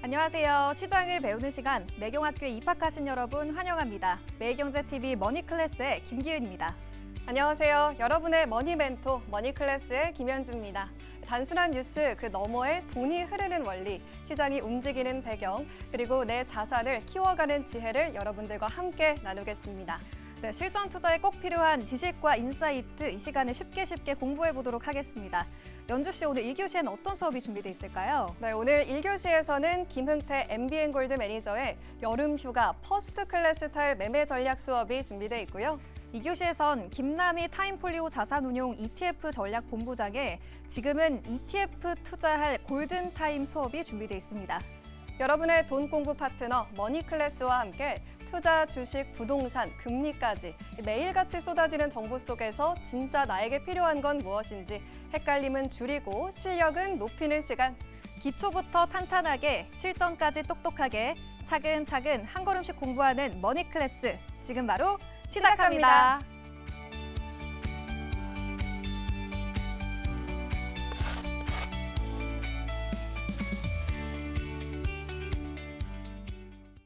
안녕하세요. 시장을 배우는 시간, 매경학교에 입학하신 여러분 환영합니다. 매일경제TV 머니클래스의 김기은입니다. 안녕하세요. 여러분의 머니 멘토 머니클래스의 김현주입니다. 단순한 뉴스 그 너머에 돈이 흐르는 원리, 시장이 움직이는 배경, 그리고 내 자산을 키워가는 지혜를 여러분들과 함께 나누겠습니다. 네, 실전 투자에 꼭 필요한 지식과 인사이트 이 시간에 쉽게 공부해 보도록 하겠습니다. 연주 씨, 오늘 1교시에는 어떤 수업이 준비되어 있을까요? 네, 오늘 1교시에서는 김흥태 MBN골드 매니저의 여름휴가 퍼스트 클래스 탈 매매 전략 수업이 준비되어 있고요. 2교시에선 김남희 타임폴리오 자산운용 ETF 전략 본부장의 지금은 ETF 투자할 골든타임 수업이 준비되어 있습니다. 여러분의 돈 공부 파트너 머니클래스와 함께 투자, 주식, 부동산, 금리까지 매일같이 쏟아지는 정보 속에서 진짜 나에게 필요한 건 무엇인지 헷갈림은 줄이고 실력은 높이는 시간. 기초부터 탄탄하게 실전까지 똑똑하게 차근차근 한 걸음씩 공부하는 머니클래스. 지금 바로 시작합니다.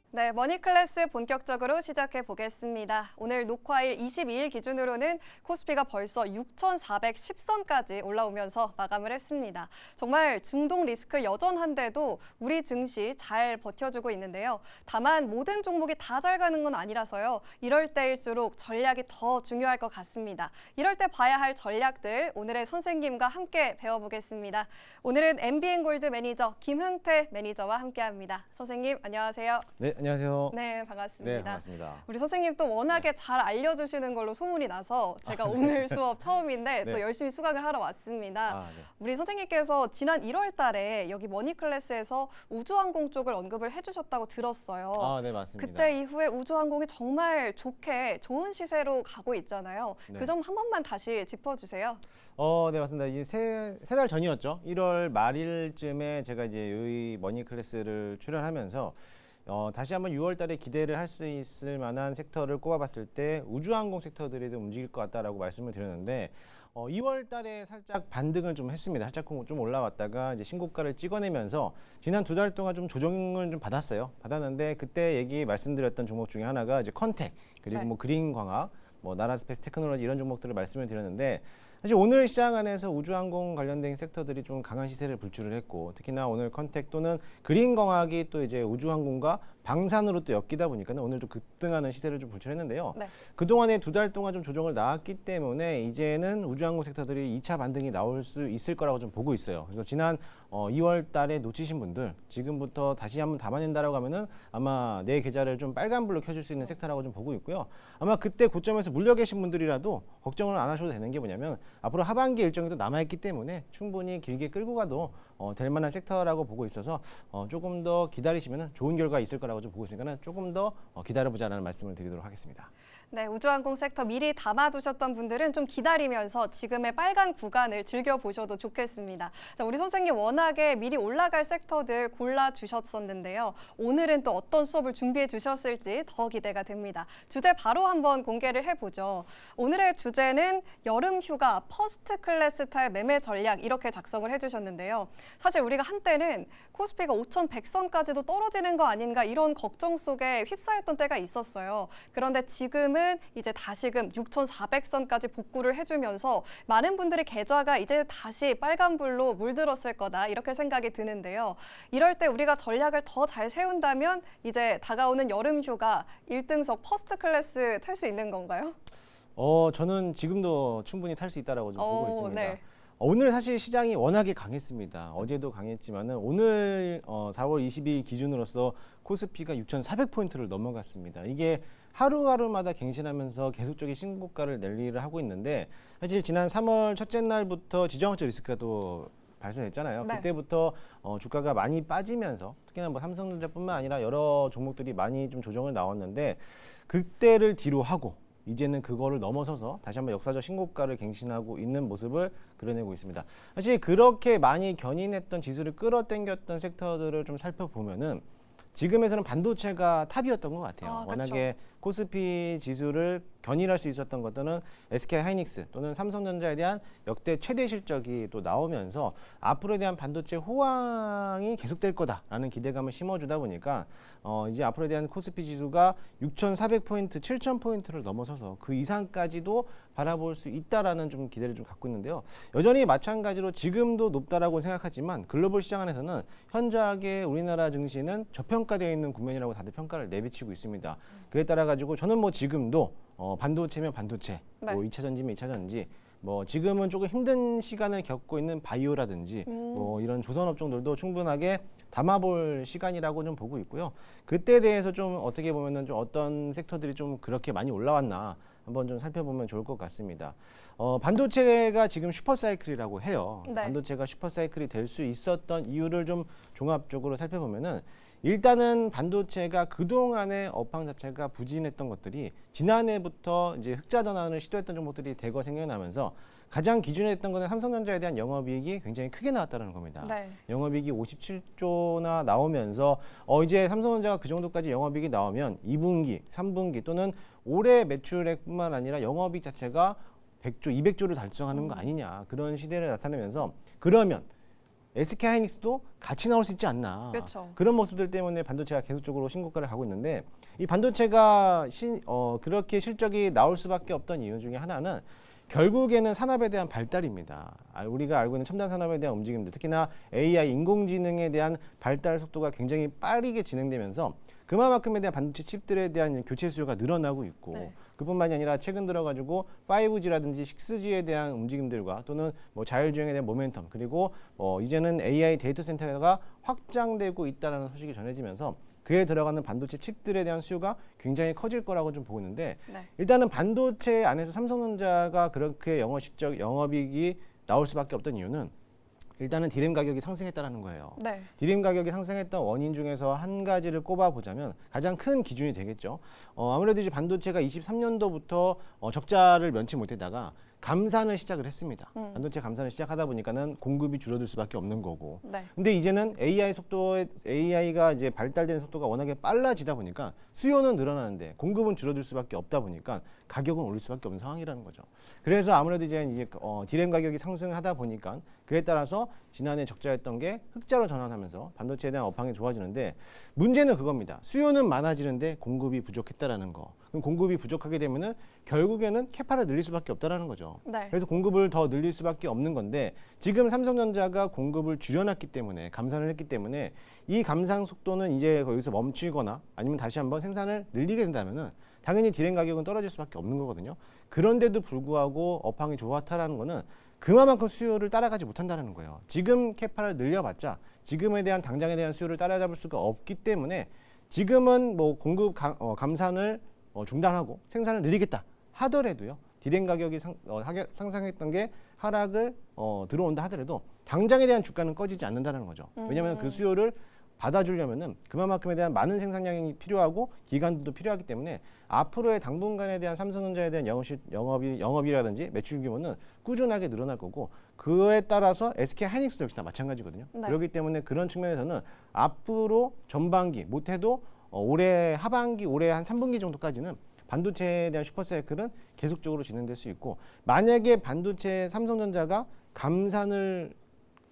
네, 머니클래스 본격적으로 시작해 보겠습니다. 오늘 녹화일 22일 기준으로는 코스피가 벌써 6,410선까지 올라오면서 마감을 했습니다. 정말 중동 리스크 여전한데도 우리 증시 잘 버텨주고 있는데요. 다만 모든 종목이 다 잘 가는 건 아니라서요. 이럴 때일수록 전략이 더 중요할 것 같습니다. 이럴 때 봐야 할 전략들 오늘의 선생님과 함께 배워보겠습니다. 오늘은 MBN골드 매니저 김흥태 매니저와 함께합니다. 선생님 안녕하세요. 네, 안녕하세요. 네, 반갑습니다. 네, 반갑습니다. 우리 선생님 또 워낙에 잘 알려주시는 걸로 소문이 나서 제가 오늘 수업 처음인데 네. 또 열심히 수강을 하러 왔습니다. 네. 우리 선생님께서 지난 1월 달에 여기 머니클래스에서 우주항공 쪽을 언급을 해주셨다고 들었어요. 네, 맞습니다. 그때 이후에 우주항공이 정말 좋은 시세로 가고 있잖아요. 네. 그 점 한 번만 다시 짚어주세요. 네, 맞습니다. 이제 세 달 전이었죠. 1월 말일쯤에 제가 이제 이 머니클래스를 출연하면서 다시 한번 6월 달에 기대를 할 수 있을 만한 섹터를 꼽아봤을 때 우주항공 섹터들이 좀 움직일 것 같다라고 말씀을 드렸는데 2월 달에 살짝 반등을 좀 했습니다. 살짝 좀 올라왔다가 이제 신고가를 찍어내면서 지난 2달 동안 좀 조정을 좀 받았는데 그때 말씀드렸던 종목 중에 하나가 이제 컨텍 그리고 네. 뭐 그린광학 나라스페이스 테크놀로지 이런 종목들을 말씀을 드렸는데 사실 오늘 시장 안에서 우주항공 관련된 섹터들이 좀 강한 시세를 불출을 했고 특히나 오늘 컨텍 또는 그린광학이 또 이제 우주항공과 방산으로 또 엮이다 보니까 오늘 좀 급등하는 시세를 좀 불출했는데요. 네. 그동안에 2달 동안 좀 조정을 나왔기 때문에 이제는 우주항공 섹터들이 2차 반등이 나올 수 있을 거라고 좀 보고 있어요. 그래서 지난 2월 달에 놓치신 분들 지금부터 다시 한번 담아낸다라고 하면은 아마 내 계좌를 좀 빨간불로 켜줄 수 있는 섹터라고 좀 보고 있고요. 아마 그때 고점에서 물려 계신 분들이라도 걱정을 안 하셔도 되는 게 뭐냐면 앞으로 하반기 일정이 또 남아있기 때문에 충분히 길게 끌고 가도 될 만한 섹터라고 보고 있어서 조금 더 기다리시면 좋은 결과가 있을 거라고 좀 보고 있으니까 조금 더 기다려보자라는 말씀을 드리도록 하겠습니다. 네, 우주항공 섹터 미리 담아두셨던 분들은 좀 기다리면서 지금의 빨간 구간을 즐겨보셔도 좋겠습니다. 자, 우리 선생님 워낙에 미리 올라갈 섹터들 골라주셨었는데요. 오늘은 또 어떤 수업을 준비해 주셨을지 더 기대가 됩니다. 주제 바로 한번 공개를 해보죠. 오늘의 주제는 여름휴가 퍼스트 클래스 탈 매매 전략 이렇게 작성을 해주셨는데요. 사실 우리가 한때는 코스피가 5,100선까지도 떨어지는 거 아닌가 이런 걱정 속에 휩싸였던 때가 있었어요. 그런데 지금은 이제 다시금 6,400선까지 복구를 해주면서 많은 분들의 계좌가 이제 다시 빨간불로 물들었을 거다 이렇게 생각이 드는데요. 이럴 때 우리가 전략을 더 잘 세운다면 이제 다가오는 여름휴가 1등석 퍼스트 클래스 탈 수 있는 건가요? 저는 지금도 충분히 탈 수 있다라고 좀 보고 있습니다. 네. 오늘 사실 시장이 워낙에 강했습니다. 어제도 강했지만은 오늘 4월 22일 기준으로서 코스피가 6,400포인트를 넘어갔습니다. 이게 하루하루마다 갱신하면서 계속적인 신고가를 낼 일을 하고 있는데 사실 지난 3월 첫째 날부터 지정학적 리스크가 또 발생했잖아요. 네. 그때부터 주가가 많이 빠지면서 특히나 뭐 삼성전자뿐만 아니라 여러 종목들이 많이 좀 조정을 나왔는데 그때를 뒤로 하고 이제는 그거를 넘어서서 다시 한번 역사적 신고가를 갱신하고 있는 모습을 그려내고 있습니다. 사실 그렇게 많이 견인했던 지수를 끌어당겼던 섹터들을 좀 살펴보면은 지금에서는 반도체가 탑이었던 것 같아요. 아, 워낙에 코스피 지수를 견인할 수 있었던 것들은 SK 하이닉스 또는 삼성전자에 대한 역대 최대 실적이 또 나오면서 앞으로에 대한 반도체 호황이 계속될 거다라는 기대감을 심어주다 보니까 이제 앞으로에 대한 코스피 지수가 6,400포인트, 7,000포인트를 넘어서서 그 이상까지도 바라볼 수 있다라는 좀 기대를 좀 갖고 있는데요. 여전히 마찬가지로 지금도 높다라고 생각하지만 글로벌 시장 안에서는 현저하게 우리나라 증시는 저평가되어 있는 국면이라고 다들 평가를 내비치고 있습니다. 그에 따라 가지고 저는 뭐 지금도 반도체면 반도체, 네. 뭐 2차 전지면 2차 전지, 뭐 지금은 조금 힘든 시간을 겪고 있는 바이오라든지 뭐 이런 조선 업종들도 충분하게 담아볼 시간이라고 좀 보고 있고요. 그때에 대해서 좀 어떻게 보면은 좀 어떤 섹터들이 좀 그렇게 많이 올라왔나 한번 좀 살펴보면 좋을 것 같습니다. 반도체가 지금 슈퍼사이클이라고 해요. 네. 반도체가 슈퍼사이클이 될 수 있었던 이유를 좀 종합적으로 살펴보면은 일단은 반도체가 그동안의 업황 자체가 부진했던 것들이 지난해부터 이제 흑자 전환을 시도했던 종목들이 대거 생겨나면서 가장 기준에 했던 거는 삼성전자에 대한 영업이익이 굉장히 크게 나왔다는 겁니다. 네. 영업이익이 57조나 나오면서 이제 삼성전자가 그 정도까지 영업이익이 나오면 2분기, 3분기 또는 올해 매출액뿐만 아니라 영업이익 자체가 100조, 200조를 달성하는 거 아니냐 그런 시대를 나타내면서 그러면 SK 하이닉스도 같이 나올 수 있지 않나. 그렇죠. 그런 모습들 때문에 반도체가 계속적으로 신고가를 가고 있는데 이 반도체가 그렇게 실적이 나올 수밖에 없던 이유 중에 하나는 결국에는 산업에 대한 발달입니다. 우리가 알고 있는 첨단 산업에 대한 움직임들, 특히나 AI, 인공지능에 대한 발달 속도가 굉장히 빠르게 진행되면서 그만큼에 대한 반도체 칩들에 대한 교체 수요가 늘어나고 있고 네. 그뿐만이 아니라 최근 들어가지고 5G라든지 6G에 대한 움직임들과 또는 뭐 자율주행에 대한 모멘텀 그리고 이제는 AI 데이터 센터가 확장되고 있다는 소식이 전해지면서 그에 들어가는 반도체 칩들에 대한 수요가 굉장히 커질 거라고 좀 보고 있는데 네. 일단은 반도체 안에서 삼성전자가 그렇게 영업이익이 나올 수밖에 없던 이유는 일단은 디램 가격이 상승했다는 거예요. 네. 디램 가격이 상승했던 원인 중에서 한 가지를 꼽아보자면 가장 큰 기준이 되겠죠. 아무래도 이제 반도체가 23년도부터 적자를 면치 못하다가 감산을 시작을 했습니다. 반도체 감산을 시작하다 보니까는 공급이 줄어들 수밖에 없는 거고. 네. 근데 이제는 AI가 이제 발달되는 속도가 워낙에 빨라지다 보니까 수요는 늘어나는데 공급은 줄어들 수밖에 없다 보니까 가격은 오를 수밖에 없는 상황이라는 거죠. 그래서 아무래도 이제 디램 가격이 상승하다 보니까 그에 따라서 지난해 적자였던 게 흑자로 전환하면서 반도체에 대한 업황이 좋아지는데 문제는 그겁니다. 수요는 많아지는데 공급이 부족했다라는 거. 그럼 공급이 부족하게 되면은 결국에는 캐파를 늘릴 수밖에 없다라는 거죠. 네. 그래서 공급을 더 늘릴 수밖에 없는 건데 지금 삼성전자가 공급을 줄여놨기 때문에 감산을 했기 때문에 이 감산 속도는 이제 거기서 멈추거나 아니면 다시 한번 생산을 늘리게 된다면은 당연히 디램 가격은 떨어질 수밖에 없는 거거든요. 그런데도 불구하고 업황이 좋았다라는 거는 그만큼 수요를 따라가지 못한다는 거예요. 지금 캐파를 늘려봤자 지금에 대한 당장에 대한 수요를 따라잡을 수가 없기 때문에 지금은 뭐 공급 감산을 중단하고 생산을 늘리겠다 하더라도요. 디램 가격이 상승했던 게 하락을 들어온다 하더라도 당장에 대한 주가는 꺼지지 않는다는 거죠. 왜냐하면 그 수요를 받아주려면은 그만큼에 대한 많은 생산량이 필요하고 기간도 필요하기 때문에 앞으로의 당분간에 대한 삼성전자에 대한 영업이라든지 매출 규모는 꾸준하게 늘어날 거고 그에 따라서 SK 하이닉스도 역시나 마찬가지거든요. 네. 그렇기 때문에 그런 측면에서는 앞으로 전반기 못해도 올해 하반기 올해 한 3분기 정도까지는 반도체에 대한 슈퍼사이클은 계속적으로 진행될 수 있고 만약에 반도체 삼성전자가 감산을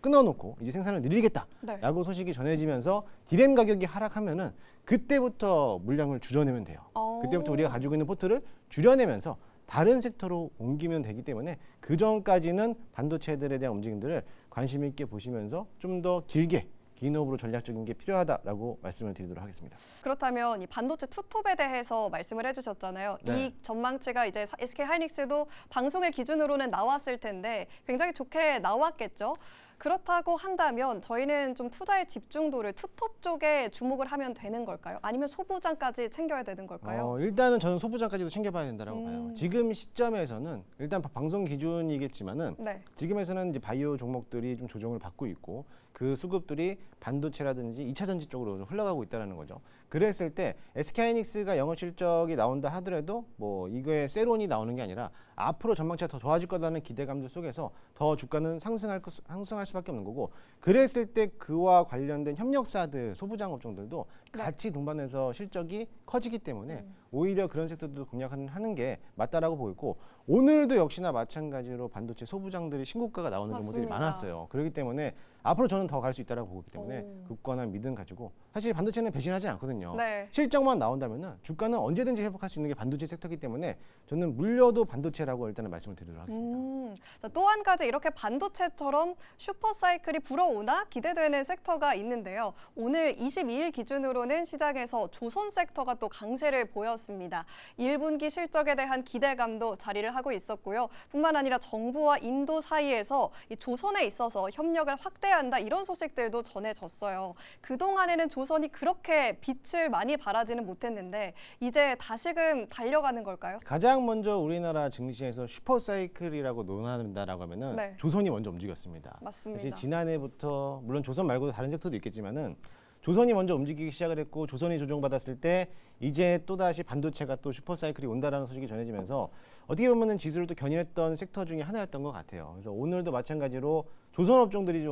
끊어놓고 이제 생산을 늘리겠다라고 네. 소식이 전해지면서 디램 가격이 하락하면은 그때부터 물량을 줄여내면 돼요. 그때부터 우리가 가지고 있는 포트를 줄여내면서 다른 섹터로 옮기면 되기 때문에 그 전까지는 반도체들에 대한 움직임들을 관심 있게 보시면서 좀 더 길게 긴 호흡으로 전략적인 게 필요하다라고 말씀을 드리도록 하겠습니다. 그렇다면 이 반도체 투톱에 대해서 말씀을 해주셨잖아요. 네. 이 전망치가 이제 SK 하이닉스도 방송의 기준으로는 나왔을 텐데 굉장히 좋게 나왔겠죠. 그렇다고 한다면 저희는 좀 투자의 집중도를 투톱 쪽에 주목을 하면 되는 걸까요? 아니면 소부장까지 챙겨야 되는 걸까요? 일단은 저는 소부장까지도 챙겨봐야 된다고 봐요. 지금 시점에서는 일단 방송 기준이겠지만은 네. 지금에서는 이제 바이오 종목들이 좀 조정을 받고 있고 그 수급들이 반도체라든지 2차 전지 쪽으로 좀 흘러가고 있다는 거죠. 그랬을 때 SK하이닉스가 영업 실적이 나온다 하더라도 뭐 이거에 세론이 나오는 게 아니라 앞으로 전망치가 더 좋아질 거라는 기대감들 속에서 더 주가는 상승할 수밖에 없는 거고 그랬을 때 그와 관련된 협력사들 소부장 업종들도 같이 동반해서 실적이 커지기 때문에 오히려 그런 섹터도 공략하는 게 맞다라고 보고 있고 오늘도 역시나 마찬가지로 반도체 소부장들이 신고가가 나오는 종목들이 맞습니다. 많았어요. 그렇기 때문에 앞으로 저는 더 갈 수 있다라고 보기 때문에 굳건한 믿음 가지고 사실 반도체는 배신하지 않거든요. 네. 실적만 나온다면은 주가는 언제든지 회복할 수 있는 게 반도체 섹터이기 때문에 저는 물려도 반도체라고 일단은 말씀을 드리도록 하겠습니다. 또 한 가지 이렇게 반도체처럼 슈퍼사이클이 불어오나 기대되는 섹터가 있는데요. 오늘 22일 기준으로는 시장에서 조선 섹터가 또 강세를 보였습니다. 1분기 실적에 대한 기대감도 자리를 하고 있었고요. 뿐만 아니라 정부와 인도 사이에서 이 조선에 있어서 협력을 확대한다 이런 소식들도 전해졌어요. 그동안에는 조선이 그렇게 빛을 많이 발하지는 못했는데 이제 다시금 달려가는 걸까요? 가장 먼저 우리나라 증시에서 슈퍼사이클이라고 논한다라고 하면은 네. 조선이 먼저 움직였습니다. 맞습니다. 사실 지난해부터 물론 조선 말고도 다른 섹터도 있겠지만은 조선이 먼저 움직이기 시작을 했고 조선이 조정받았을 때 이제 또다시 반도체가 또 슈퍼사이클이 온다라는 소식이 전해지면서 어떻게 보면은 지수를 또 견인했던 섹터 중에 하나였던 것 같아요. 그래서 오늘도 마찬가지로 조선 업종들이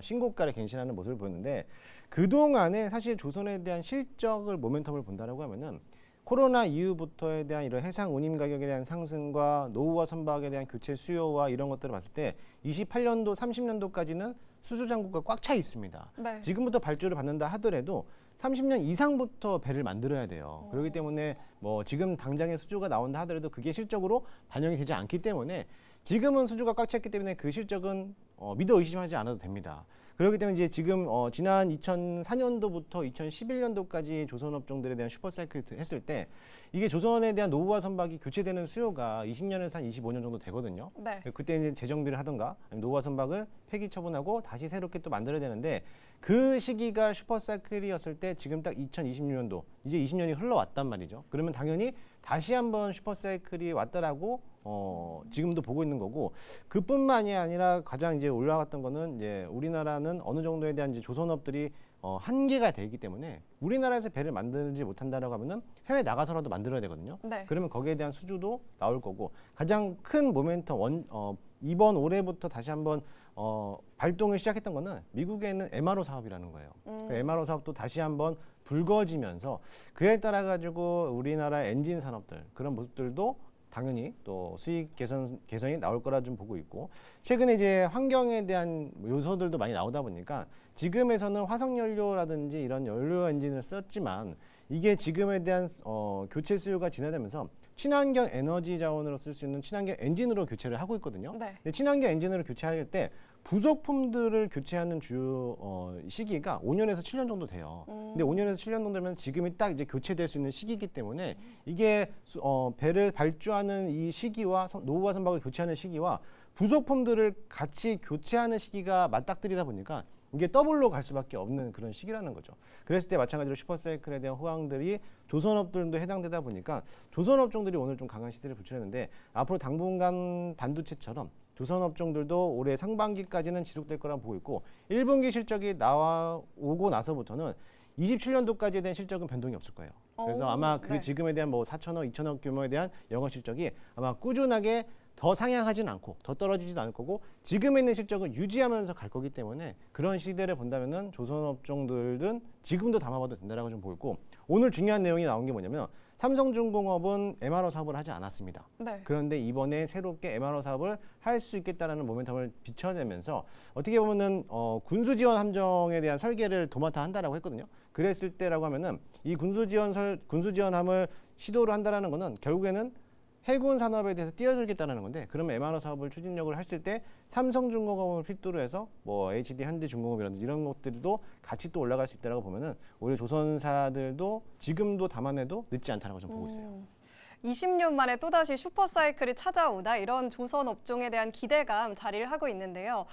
신고가를 갱신하는 모습을 보였는데 그동안에 사실 조선에 대한 실적을 모멘텀을 본다라고 하면은 코로나 이후부터에 대한 이런 해상 운임 가격에 대한 상승과 노후화 선박에 대한 교체 수요와 이런 것들을 봤을 때 28년도, 30년도까지는 수주 잔고가 꽉 차 있습니다. 네. 지금부터 발주를 받는다 하더라도 30년 이상부터 배를 만들어야 돼요. 그렇기 때문에 뭐 지금 당장의 수주가 나온다 하더라도 그게 실적으로 반영이 되지 않기 때문에 지금은 수주가 꽉 찼기 때문에 그 실적은 믿어 의심하지 않아도 됩니다. 그렇기 때문에 이제 지금 지난 2004년도부터 2011년도까지 조선 업종들에 대한 슈퍼사이클을 했을 때 이게 조선에 대한 노후화 선박이 교체되는 수요가 20년에서 한 25년 정도 되거든요. 네. 그때 이제 재정비를 하던가 아니면 노후화 선박을 폐기 처분하고 다시 새롭게 또 만들어야 되는데 그 시기가 슈퍼사이클이었을 때 지금 딱 2026년도 이제 20년이 흘러왔단 말이죠. 그러면 당연히 다시 한번 슈퍼사이클이 왔다라고 지금도 보고 있는 거고 그뿐만이 아니라 가장 이제 올라갔던 거는 이제 우리나라는 어느 정도에 대한 이제 조선업들이 한계가 되기 때문에 우리나라에서 배를 만들지 못한다라고 하면은 해외 나가서라도 만들어야 되거든요. 네. 그러면 거기에 대한 수주도 나올 거고 가장 큰 모멘텀 이번 올해부터 다시 한번 발동을 시작했던 거는 미국에 있는 MRO 사업이라는 거예요. 그 MRO 사업도 다시 한번 불거지면서 그에 따라 가지고 우리나라 엔진 산업들 그런 모습들도 당연히 또 수익 개선이 나올 거라 좀 보고 있고 최근에 이제 환경에 대한 요소들도 많이 나오다 보니까 지금에서는 화석연료라든지 이런 연료 엔진을 썼지만 이게 지금에 대한 교체 수요가 진화되면서 친환경 에너지 자원으로 쓸 수 있는 친환경 엔진으로 교체를 하고 있거든요. 네. 근데 친환경 엔진으로 교체할 때 부속품들을 교체하는 주요 시기가 5년에서 7년 정도 돼요. 근데 5년에서 7년 정도면 지금이 딱 이제 교체될 수 있는 시기이기 때문에 이게 배를 발주하는 이 시기와 노후화 선박을 교체하는 시기와 부속품들을 같이 교체하는 시기가 맞닥뜨리다 보니까 이게 더블로 갈 수밖에 없는 그런 시기라는 거죠. 그랬을 때 마찬가지로 슈퍼사이클에 대한 호황들이 조선업들도 해당되다 보니까 조선업종들이 오늘 좀 강한 시세를 부추렸는데 앞으로 당분간 반도체처럼 조선업종들도 올해 상반기까지는 지속될 거라고 보고 있고 1분기 실적이 나오고 나서부터는 27년도까지에 대한 실적은 변동이 없을 거예요. 그래서 아마 그 네. 지금에 대한 뭐 4천억, 2천억 규모에 대한 영업 실적이 아마 꾸준하게 더 상향하지는 않고 더 떨어지지도 않을 거고 지금에 있는 실적은 유지하면서 갈 거기 때문에 그런 시대를 본다면은 조선업종들은 지금도 담아봐도 된다라고 좀 보이고 오늘 중요한 내용이 나온 게 뭐냐면 삼성중공업은 MRO 사업을 하지 않았습니다. 네. 그런데 이번에 새롭게 MRO 사업을 할 수 있겠다라는 모멘텀을 비춰내면서 어떻게 보면은 군수 지원 함정에 대한 설계를 도맡아 한다라고 했거든요. 그랬을 때라고 하면은 이 군수 지원함을 시도를 한다라는 거는 결국에는 해군 산업에 대해서 뛰어들겠다는 건데 그러면 MRO 사업을 추진력을 했을 때 삼성중공업을 필두로 해서 뭐 HD 현대중공업이라든지 이런 것들도 같이 또 올라갈 수 있다라고 보면은 오히려 조선사들도 지금도 담아내도 늦지 않다라고 좀 보고 있어요. 20년 만에 또다시 슈퍼사이클이 찾아오다 이런 조선 업종에 대한 기대감 자리를 하고 있는데요.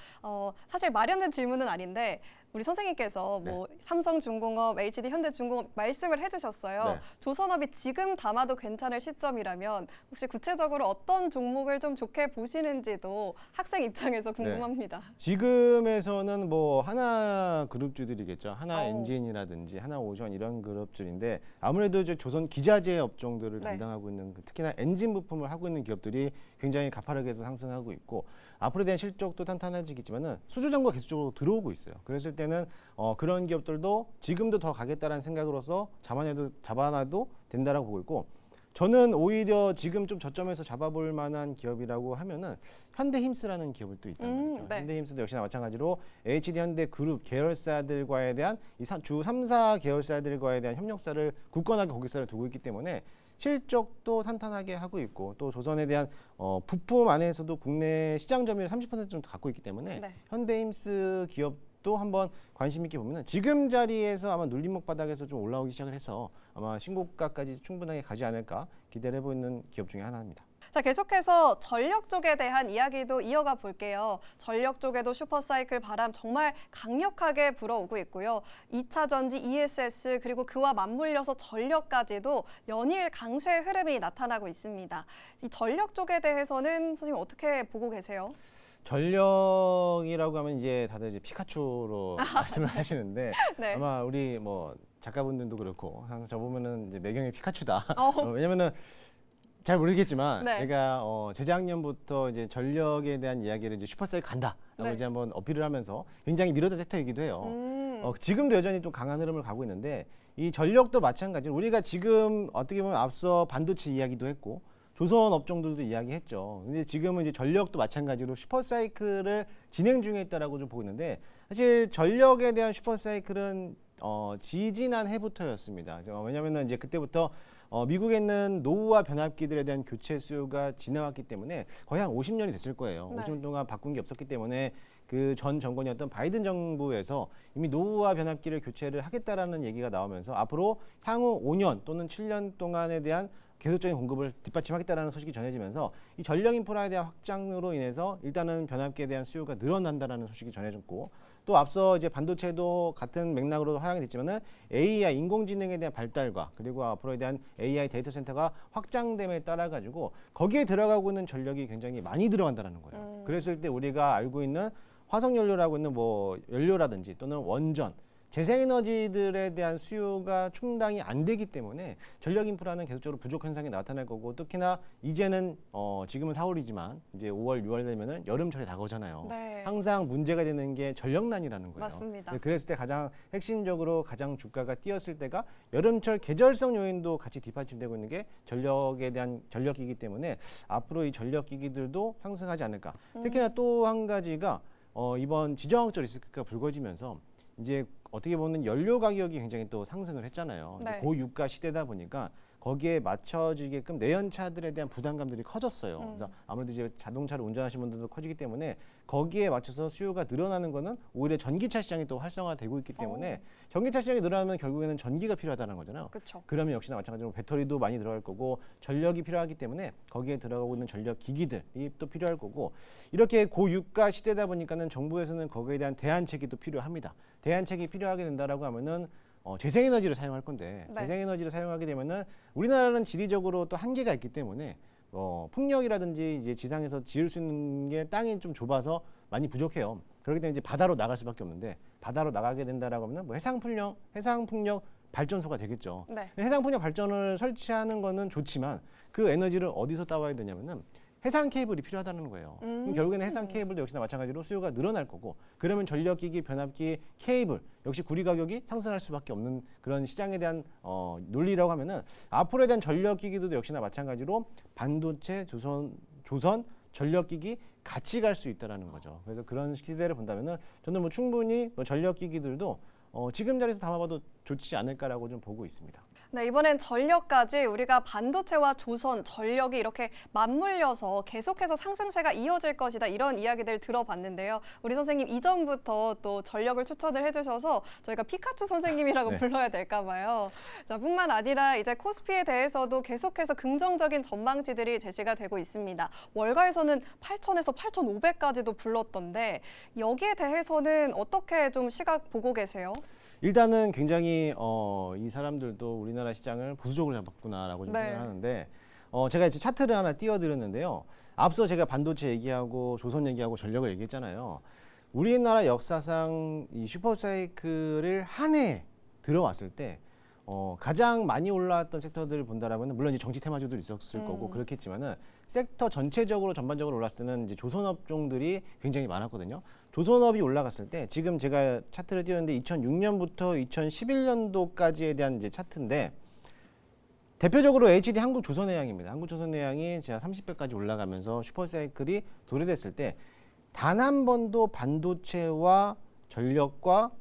사실 마련된 질문은 아닌데 우리 선생님께서 뭐 삼성중공업, HD 현대중공업 말씀을 해주셨어요. 네. 조선업이 지금 담아도 괜찮을 시점이라면 혹시 구체적으로 어떤 종목을 좀 좋게 보시는지도 학생 입장에서 궁금합니다. 지금에서는 뭐 하나 그룹주들이겠죠. 하나 오. 엔진이라든지 하나 오션 이런 그룹주인데 아무래도 이제 조선 기자재 업종들을 네. 담당하고 있는 특히나 엔진 부품을 하고 있는 기업들이 굉장히 가파르게도 상승하고 있고 앞으로에 대한 실적도 탄탄해지겠지만은 수주 정보가 계속적으로 들어오고 있어요. 그랬을 때는 그런 기업들도 지금도 더 가겠다라는 생각으로서 잡아놔도 된다라고 보고 있고 저는 오히려 지금 좀 저점에서 잡아볼 만한 기업이라고 하면은 현대힘스라는 기업을 또 있단 말이죠. 네. 현대힘스도 역시나 마찬가지로 HD현대그룹 계열사들과에 대한 주 3, 4 계열사들과에 대한 협력사를 굳건하게 거기서를 두고 있기 때문에 실적도 탄탄하게 하고 있고 또 조선에 대한 부품 안에서도 국내 시장 점유율 30% 정도 갖고 있기 때문에 네. 현대힘스 기업도 한번 관심 있게 보면은 지금 자리에서 아마 눌림목 바닥에서 좀 올라오기 시작을 해서 아마 신고가까지 충분하게 가지 않을까 기대를 해보는 기업 중에 하나입니다. 자, 계속해서 전력 쪽에 대한 이야기도 이어가 볼게요. 전력 쪽에도 슈퍼사이클 바람 정말 강력하게 불어오고 있고요. 2차 전지 ESS 그리고 그와 맞물려서 전력까지도 연일 강세 흐름이 나타나고 있습니다. 이 전력 쪽에 대해서는 선생님 어떻게 보고 계세요? 전력이라고 하면 이제 다들 이제 피카츄로 말씀을 하시는데 네. 아마 우리 뭐 작가분들도 그렇고 항상 저 보면은 이제 매경이 피카츄다. 어. 왜냐면은 잘 모르겠지만 네. 제가 재작년부터 이제 전력에 대한 이야기를 이제 슈퍼사이클 간다라고 네. 이제 한번 어필을 하면서 굉장히 미러드 섹터이기도 해요. 지금도 여전히 또 강한 흐름을 가고 있는데 이 전력도 마찬가지로 우리가 지금 어떻게 보면 앞서 반도체 이야기도 했고 조선 업종들도 이야기했죠. 근데 지금은 이제 전력도 마찬가지로 슈퍼사이클을 진행 중에 있다라고 좀 보고 있는데 사실 전력에 대한 슈퍼사이클은 지지난 해부터였습니다. 왜냐하면 이제 그때부터 미국에 있는 노후화 변압기들에 대한 교체 수요가 지나왔기 때문에 거의 한 50년이 됐을 거예요. 네. 50년 동안 바꾼 게 없었기 때문에 그 전 정권이었던 바이든 정부에서 이미 노후화 변압기를 교체를 하겠다라는 얘기가 나오면서 앞으로 향후 5년 또는 7년 동안에 대한 계속적인 공급을 뒷받침하겠다라는 소식이 전해지면서 이 전력 인프라에 대한 확장으로 인해서 일단은 변압기에 대한 수요가 늘어난다라는 소식이 전해졌고 또 앞서 이제 반도체도 같은 맥락으로 하향이 됐지만은 AI 인공지능에 대한 발달과 그리고 앞으로에 대한 AI 데이터 센터가 확장됨에 따라 가지고 거기에 들어가고 있는 전력이 굉장히 많이 들어간다라는 거예요. 그랬을 때 우리가 알고 있는 화석 연료라고 있는 뭐 연료라든지 또는 원전 재생에너지들에 대한 수요가 충당이 안 되기 때문에 전력 인프라는 계속적으로 부족 현상이 나타날 거고 특히나 이제는 지금은 4월이지만 이제 5월, 6월 되면은 여름철이 다가오잖아요. 네. 항상 문제가 되는 게 전력난이라는 거예요. 맞습니다. 그랬을 때 가장 핵심적으로 가장 주가가 뛰었을 때가 여름철 계절성 요인도 같이 뒷받침되고 있는 게 전력에 대한 전력기기 때문에 앞으로 이 전력기기들도 상승하지 않을까. 특히나 또 한 가지가 이번 지정학적 리스크가 불거지면서 이제 어떻게 보면 연료 가격이 굉장히 또 상승을 했잖아요. 네. 이제 고유가 시대다 보니까 거기에 맞춰지게끔 내연차들에 대한 부담감들이 커졌어요. 그래서 아무래도 이제 자동차를 운전하시는 분들도 커지기 때문에 거기에 맞춰서 수요가 늘어나는 거는 오히려 전기차 시장이 또 활성화되고 있기 때문에 전기차 시장이 늘어나면 결국에는 전기가 필요하다는 거잖아요. 그렇죠. 그러면 역시나 마찬가지로 배터리도 많이 들어갈 거고 전력이 필요하기 때문에 거기에 들어가고 있는 전력 기기들이 또 필요할 거고 이렇게 고유가 시대다 보니까는 정부에서는 거기에 대한 대안책이 또 필요합니다. 대안책이 필요하게 된다라고 하면은 재생에너지를 사용할 건데 네. 재생에너지를 사용하게 되면은 우리나라는 지리적으로 또 한계가 있기 때문에 풍력이라든지 이제 지상에서 지을 수 있는 게 땅이 좀 좁아서 많이 부족해요. 그렇기 때문에 이제 바다로 나갈 수밖에 없는데 바다로 나가게 된다라고 하면 뭐 해상풍력 발전소가 되겠죠. 네. 해상풍력 발전을 설치하는 거는 좋지만 그 에너지를 어디서 따와야 되냐면은 해상 케이블이 필요하다는 거예요. 그럼 결국에는 해상 케이블도 역시나 마찬가지로 수요가 늘어날 거고 그러면 전력기기, 변압기, 케이블 역시 구리 가격이 상승할 수밖에 없는 그런 시장에 대한 논리라고 하면은 앞으로에 대한 전력기기도 역시나 마찬가지로 반도체, 조선 전력기기 같이 갈 수 있다라는 거죠. 그래서 그런 시대를 본다면은 저는 뭐 충분히 전력기기들도 지금 자리에서 담아봐도 좋지 않을까라고 좀 보고 있습니다. 네, 이번엔 전력까지 우리가 반도체와 조선, 전력이 이렇게 맞물려서 계속해서 상승세가 이어질 것이다 이런 이야기들 들어봤는데요. 우리 선생님 이전부터 또 전력을 추천을 해주셔서 저희가 피카츄 선생님이라고 네. 불러야 될까 봐요. 자, 뿐만 아니라 이제 코스피에 대해서도 계속해서 긍정적인 전망치들이 제시가 되고 있습니다. 월가에서는 8,000에서 8,500까지도 불렀던데 여기에 대해서는 어떻게 좀 시각 보고 계세요? 일단은 굉장히 이 사람들도 우리나라 시장을 보수적으로 잡았구나라고 좀 네. 생각하는데 제가 이제 차트를 하나 띄워드렸는데요. 앞서 제가 반도체 얘기하고 조선 얘기하고 전력을 얘기했잖아요. 우리나라 역사상 이 슈퍼사이클을 한 해 들어왔을 때 가장 많이 올라왔던 섹터들을 본다라면 물론 이제 정치 테마주도 있었을 거고 그렇겠지만은 섹터 전체적으로 전반적으로 올랐을 때는 이제 조선업종들이 굉장히 많았거든요. 조선업이 올라갔을 때 지금 제가 차트를 띄웠는데 2006년부터 2011년도까지에 대한 이제 차트인데 대표적으로 HD 한국조선해양입니다. 한국조선해양이 제가 30배까지 올라가면서 슈퍼사이클이 도래됐을 때 단 한 번도 반도체와 전력과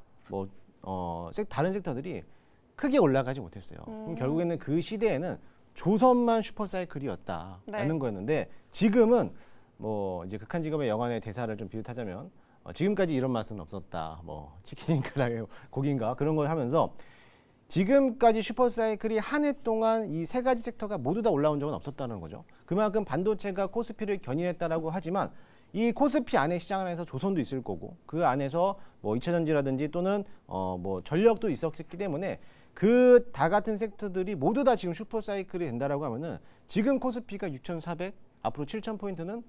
다른 섹터들이 크게 올라가지 못했어요. 그럼 결국에는 그 시대에는 조선만 슈퍼사이클이었다라는 거였는데 지금은 이제 극한직업의 영화의 대사를 좀 비롯하자면 지금까지 이런 맛은 없었다. 치킨인가 고기인가 그런 걸 하면서 지금까지 슈퍼사이클이 한 해 동안 이 세 가지 섹터가 모두 다 올라온 적은 없었다는 거죠. 그만큼 반도체가 코스피를 견인했다라고 하지만 이 코스피 안에 시장 안에서 조선도 있을 거고 그 안에서 2차전지라든지 또는 전력도 있었기 때문에 그 다 같은 섹터들이 모두 다 지금 슈퍼사이클이 된다라고 하면은 지금 코스피가 6,400 앞으로 7,000포인트는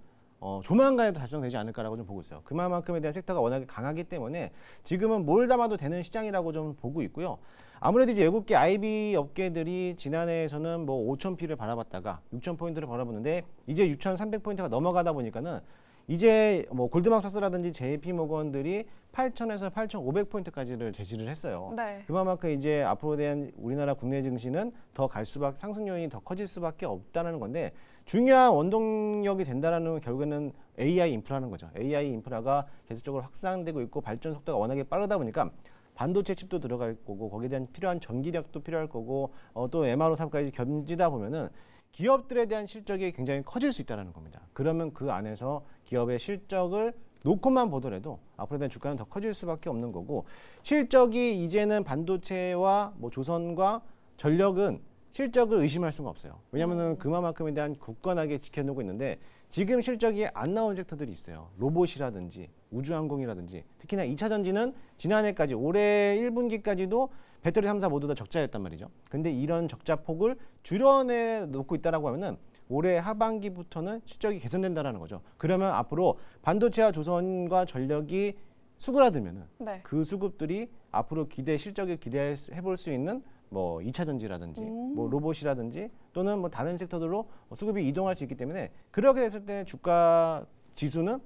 조만간에도 달성되지 않을까라고 좀 보고 있어요. 그만큼에 대한 섹터가 워낙에 강하기 때문에 지금은 뭘 담아도 되는 시장이라고 좀 보고 있고요. 아무래도 이제 외국계 IB 업계들이 지난해에서는 5,000P를 바라봤다가 6,000포인트를 바라보는데 이제 6,300포인트가 넘어가다 보니까는 이제 골드만삭스라든지 JP모건들이 8,000에서 8,500포인트까지를 제시를 했어요. 네. 그만큼 이제 앞으로 대한 우리나라 국내 증시는 더 갈수록 상승 요인이 더 커질 수밖에 없다는 건데 중요한 원동력이 된다라는 건 결국에는 AI 인프라는 거죠. AI 인프라가 계속적으로 확산되고 있고 발전 속도가 워낙에 빠르다 보니까 반도체 칩도 들어갈 거고 거기에 대한 필요한 전기력도 필요할 거고 또 MRO 사업까지 견지다 보면은 기업들에 대한 실적이 굉장히 커질 수 있다는 겁니다. 그러면 그 안에서 기업의 실적을 놓고만 보더라도 앞으로 대한 주가는 더 커질 수밖에 없는 거고 실적이 이제는 반도체와 조선과 전력은 실적을 의심할 수가 없어요. 왜냐하면 그만큼에 대한 굳건하게 지켜놓고 있는데 지금 실적이 안 나온 섹터들이 있어요. 로봇이라든지 우주항공이라든지 특히나 2차 전지는 지난해까지 올해 1분기까지도 배터리 3사 모두 다 적자였단 말이죠. 근데 이런 적자 폭을 줄여내 놓고 있다라고 하면은 올해 하반기부터는 실적이 개선된다라는 거죠. 그러면 앞으로 반도체와 조선과 전력이 수그라들면은 네. 그 수급들이 앞으로 실적을 기대해 볼 수 있는 2차 전지라든지 로봇이라든지 또는 다른 섹터들로 수급이 이동할 수 있기 때문에 그렇게 됐을 때 주가 지수는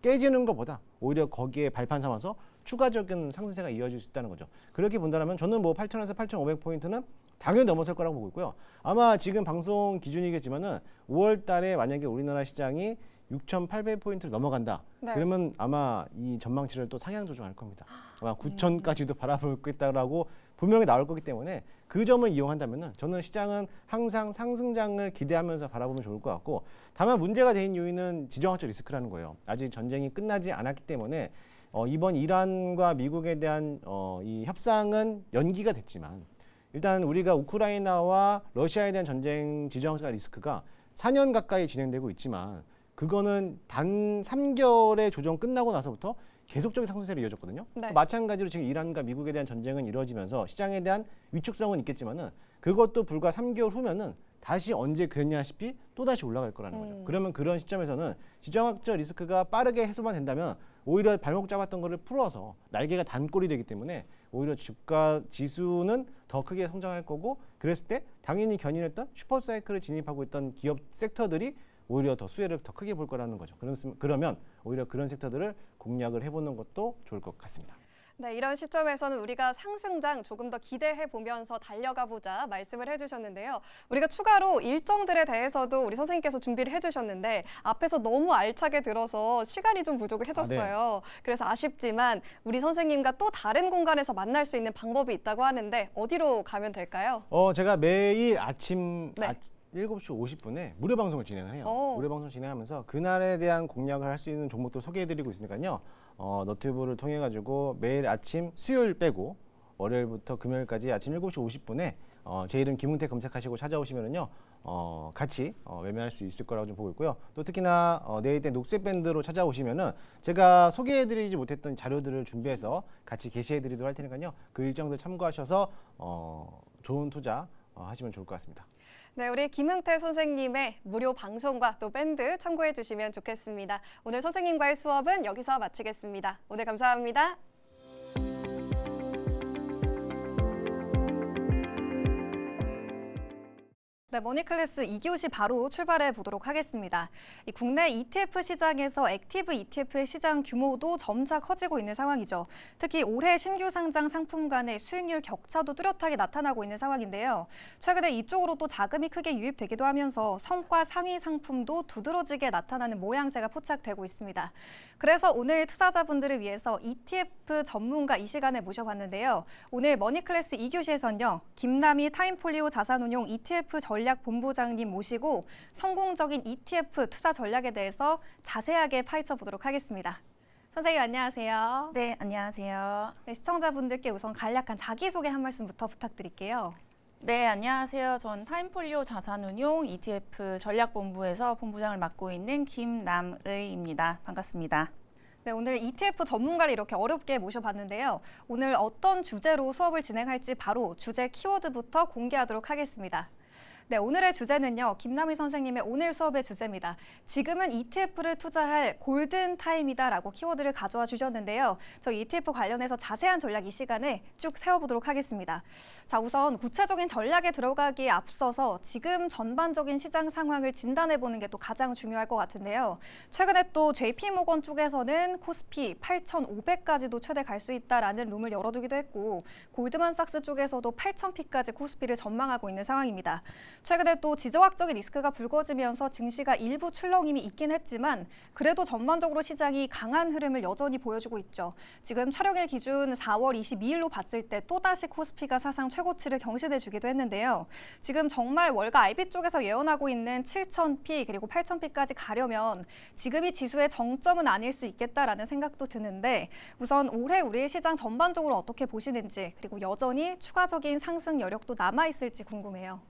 깨지는 것보다 오히려 거기에 발판 삼아서 추가적인 상승세가 이어질 수 있다는 거죠. 그렇게 본다면 저는 8,000에서 8,500포인트는 당연히 넘어설 거라고 보고 있고요. 아마 지금 방송 기준이겠지만은 5월 달에 만약에 우리나라 시장이 6,800포인트를 넘어간다. 네. 그러면 아마 이 전망치를 또 상향 조정할 겁니다. 아마 9,000까지도 바라보겠다라고 분명히 나올 거기 때문에 그 점을 이용한다면은 저는 시장은 항상 상승장을 기대하면서 바라보면 좋을 것 같고 다만 문제가 된 요인은 지정학적 리스크라는 거예요. 아직 전쟁이 끝나지 않았기 때문에 이번 이란과 미국에 대한 이 협상은 연기가 됐지만 일단 우리가 우크라이나와 러시아에 대한 전쟁 지정학적 리스크가 4년 가까이 진행되고 있지만 그거는 단 3개월의 조정 끝나고 나서부터 계속적인 상승세를 이어졌거든요. 네. 마찬가지로 지금 이란과 미국에 대한 전쟁은 이루어지면서 시장에 대한 위축성은 있겠지만은 그것도 불과 3개월 후면은 다시 언제 그랬냐시피 또 다시 올라갈 거라는 거죠. 그러면 그런 시점에서는 지정학적 리스크가 빠르게 해소만 된다면 오히려 발목 잡았던 거를 풀어서 날개가 단골이 되기 때문에 오히려 주가 지수는 더 크게 성장할 거고 그랬을 때 당연히 견인했던 슈퍼사이클을 진입하고 있던 기업 섹터들이 오히려 더 수혜를 더 크게 볼 거라는 거죠. 그러면 오히려 그런 섹터들을 공략을 해보는 것도 좋을 것 같습니다. 네, 이런 시점에서는 우리가 상승장 조금 더 기대해 보면서 달려가 보자 말씀을 해주셨는데요. 우리가 추가로 일정들에 대해서도 우리 선생님께서 준비를 해주셨는데 앞에서 너무 알차게 들어서 시간이 좀 부족해졌어요. 그래서 아쉽지만 우리 선생님과 또 다른 공간에서 만날 수 있는 방법이 있다고 하는데 어디로 가면 될까요? 제가 매일 아침 네. 7시 50분에 무료 방송을 진행을 해요. 오. 무료 방송 진행하면서 그날에 대한 공략을 할 수 있는 종목도 소개해드리고 있으니까요. 너튜브를 통해 가지고 매일 아침 수요일 빼고 월요일부터 금요일까지 아침 7시 50분에 제 이름 김은태 검색하시고 찾아오시면은요. 같이 매매할 수 있을 거라고 좀 보고 있고요. 또 특히나 내일 때 녹색 밴드로 찾아오시면은 제가 소개해드리지 못했던 자료들을 준비해서 같이 게시해드리도록 할 테니까요. 그 일정들 참고하셔서 좋은 투자 하시면 좋을 것 같습니다. 네, 우리 김흥태 선생님의 무료 방송과 또 밴드 참고해 주시면 좋겠습니다. 오늘 선생님과의 수업은 여기서 마치겠습니다. 오늘 감사합니다. 네, 머니클래스 2교시 바로 출발해 보도록 하겠습니다. 이 국내 ETF 시장에서 액티브 ETF의 시장 규모도 점차 커지고 있는 상황이죠. 특히 올해 신규 상장 상품 간의 수익률 격차도 뚜렷하게 나타나고 있는 상황인데요. 최근에 이쪽으로 또 자금이 크게 유입되기도 하면서 성과 상위 상품도 두드러지게 나타나는 모양새가 포착되고 있습니다. 그래서 오늘 투자자분들을 위해서 ETF 전문가 이 시간에 모셔봤는데요. 오늘 머니클래스 2교시에서는요. 김남희 타임폴리오 자산운용 ETF 전략 본부장님 모시고 성공적인 ETF 투자 전략에 대해서 자세하게 파헤쳐 보도록 하겠습니다. 선생님 안녕하세요. 네, 안녕하세요. 네, 시청자분들께 우선 간략한 자기소개 한 말씀부터 부탁드릴게요. 네, 안녕하세요. 전 타임폴리오 자산운용 ETF 전략본부에서 본부장을 맡고 있는 김남의입니다. 반갑습니다. 네, 오늘 ETF 전문가를 이렇게 어렵게 모셔봤는데요. 오늘 어떤 주제로 수업을 진행할지 바로 주제 키워드부터 공개하도록 하겠습니다. 네, 오늘의 주제는요. 김남희 선생님의 오늘 수업의 주제입니다. 지금은 ETF를 투자할 골든타임이다라고 키워드를 가져와 주셨는데요. 저희 ETF 관련해서 자세한 전략 이 시간에 쭉 세워보도록 하겠습니다. 자, 우선 구체적인 전략에 들어가기에 앞서서 지금 전반적인 시장 상황을 진단해보는 게 또 가장 중요할 것 같은데요. 최근에 또 JP모건 쪽에서는 코스피 8,500까지도 최대 갈 수 있다라는 룸을 열어두기도 했고 골드만삭스 쪽에서도 8,000피까지 코스피를 전망하고 있는 상황입니다. 최근에 또 지정학적인 리스크가 불거지면서 증시가 일부 출렁임이 있긴 했지만 그래도 전반적으로 시장이 강한 흐름을 여전히 보여주고 있죠. 지금 촬영일 기준 4월 22일로 봤을 때 또다시 코스피가 사상 최고치를 경신해주기도 했는데요. 지금 정말 월가 IB 쪽에서 예언하고 있는 7,000피 그리고 8,000피까지 가려면 지금이 지수의 정점은 아닐 수 있겠다라는 생각도 드는데 우선 올해 우리의 시장 전반적으로 어떻게 보시는지 그리고 여전히 추가적인 상승 여력도 남아있을지 궁금해요.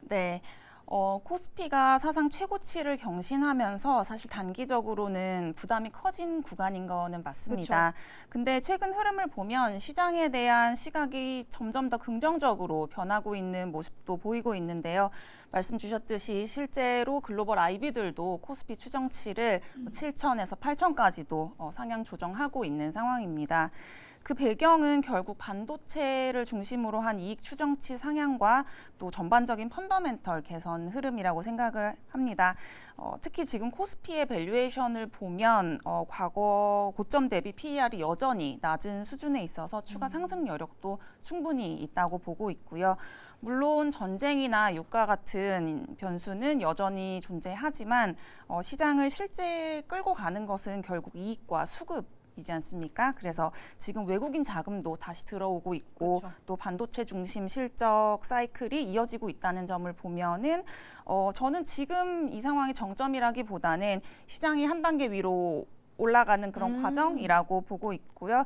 네. 코스피가 사상 최고치를 경신하면서 사실 단기적으로는 부담이 커진 구간인 거는 맞습니다. 근데 최근 흐름을 보면 시장에 대한 시각이 점점 더 긍정적으로 변하고 있는 모습도 보이고 있는데요. 말씀 주셨듯이 실제로 글로벌 IB들도 코스피 추정치를 7,000에서 8,000까지도 상향 조정하고 있는 상황입니다. 그 배경은 결국 반도체를 중심으로 한 이익 추정치 상향과 또 전반적인 펀더멘털 개선 흐름이라고 생각을 합니다. 특히 지금 코스피의 밸류에이션을 보면 과거 고점 대비 PER이 여전히 낮은 수준에 있어서 추가 상승 여력도 충분히 있다고 보고 있고요. 물론 전쟁이나 유가 같은 변수는 여전히 존재하지만 시장을 실제 끌고 가는 것은 결국 이익과 수급 이지 않습니까? 그래서 지금 외국인 자금도 다시 들어오고 있고 또 반도체 중심 실적 사이클이 이어지고 있다는 점을 보면은 저는 지금 이 상황이 정점이라기보다는 시장이 한 단계 위로 올라가는 그런 과정이라고 보고 있고요.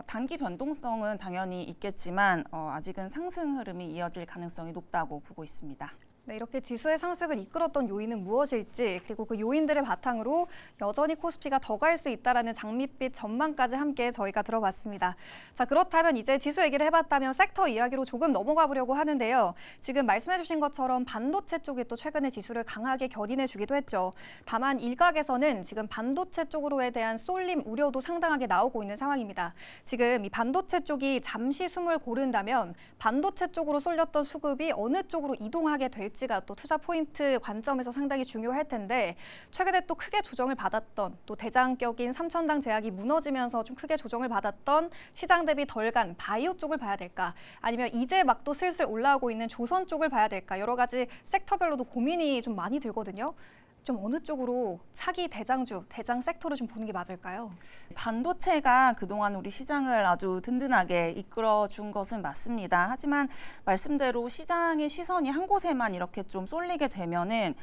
단기 변동성은 당연히 있겠지만 아직은 상승 흐름이 이어질 가능성이 높다고 보고 있습니다. 네, 이렇게 지수의 상승을 이끌었던 요인은 무엇일지 그리고 그 요인들을 바탕으로 여전히 코스피가 더 갈 수 있다라는 장밋빛 전망까지 함께 저희가 들어봤습니다. 자, 그렇다면 이제 지수 얘기를 해봤다면 섹터 이야기로 조금 넘어가 보려고 하는데요. 지금 말씀해 주신 것처럼 반도체 쪽이 또 최근에 지수를 강하게 견인해 주기도 했죠. 다만 일각에서는 지금 반도체 쪽으로에 대한 쏠림 우려도 상당하게 나오고 있는 상황입니다. 지금 이 반도체 쪽이 잠시 숨을 고른다면 반도체 쪽으로 쏠렸던 수급이 어느 쪽으로 이동하게 될지 가 또 투자 포인트 관점에서 상당히 중요할 텐데 최근에 또 크게 조정을 받았던 또 대장격인 3,000당 제약이 무너지면서 좀 크게 조정을 받았던 시장 대비 덜 간 바이오 쪽을 봐야 될까 아니면 이제 막 또 슬슬 올라오고 있는 조선 쪽을 봐야 될까 여러 가지 섹터별로도 고민이 좀 많이 들거든요. 좀 어느 쪽으로 차기 대장주, 대장 섹터를 좀 보는 게 맞을까요? 반도체가 그동안 우리 시장을 아주 든든하게 이끌어준 것은 맞습니다. 하지만 말씀대로 시장의 시선이 한 곳에만 이렇게 좀 쏠리게 되면은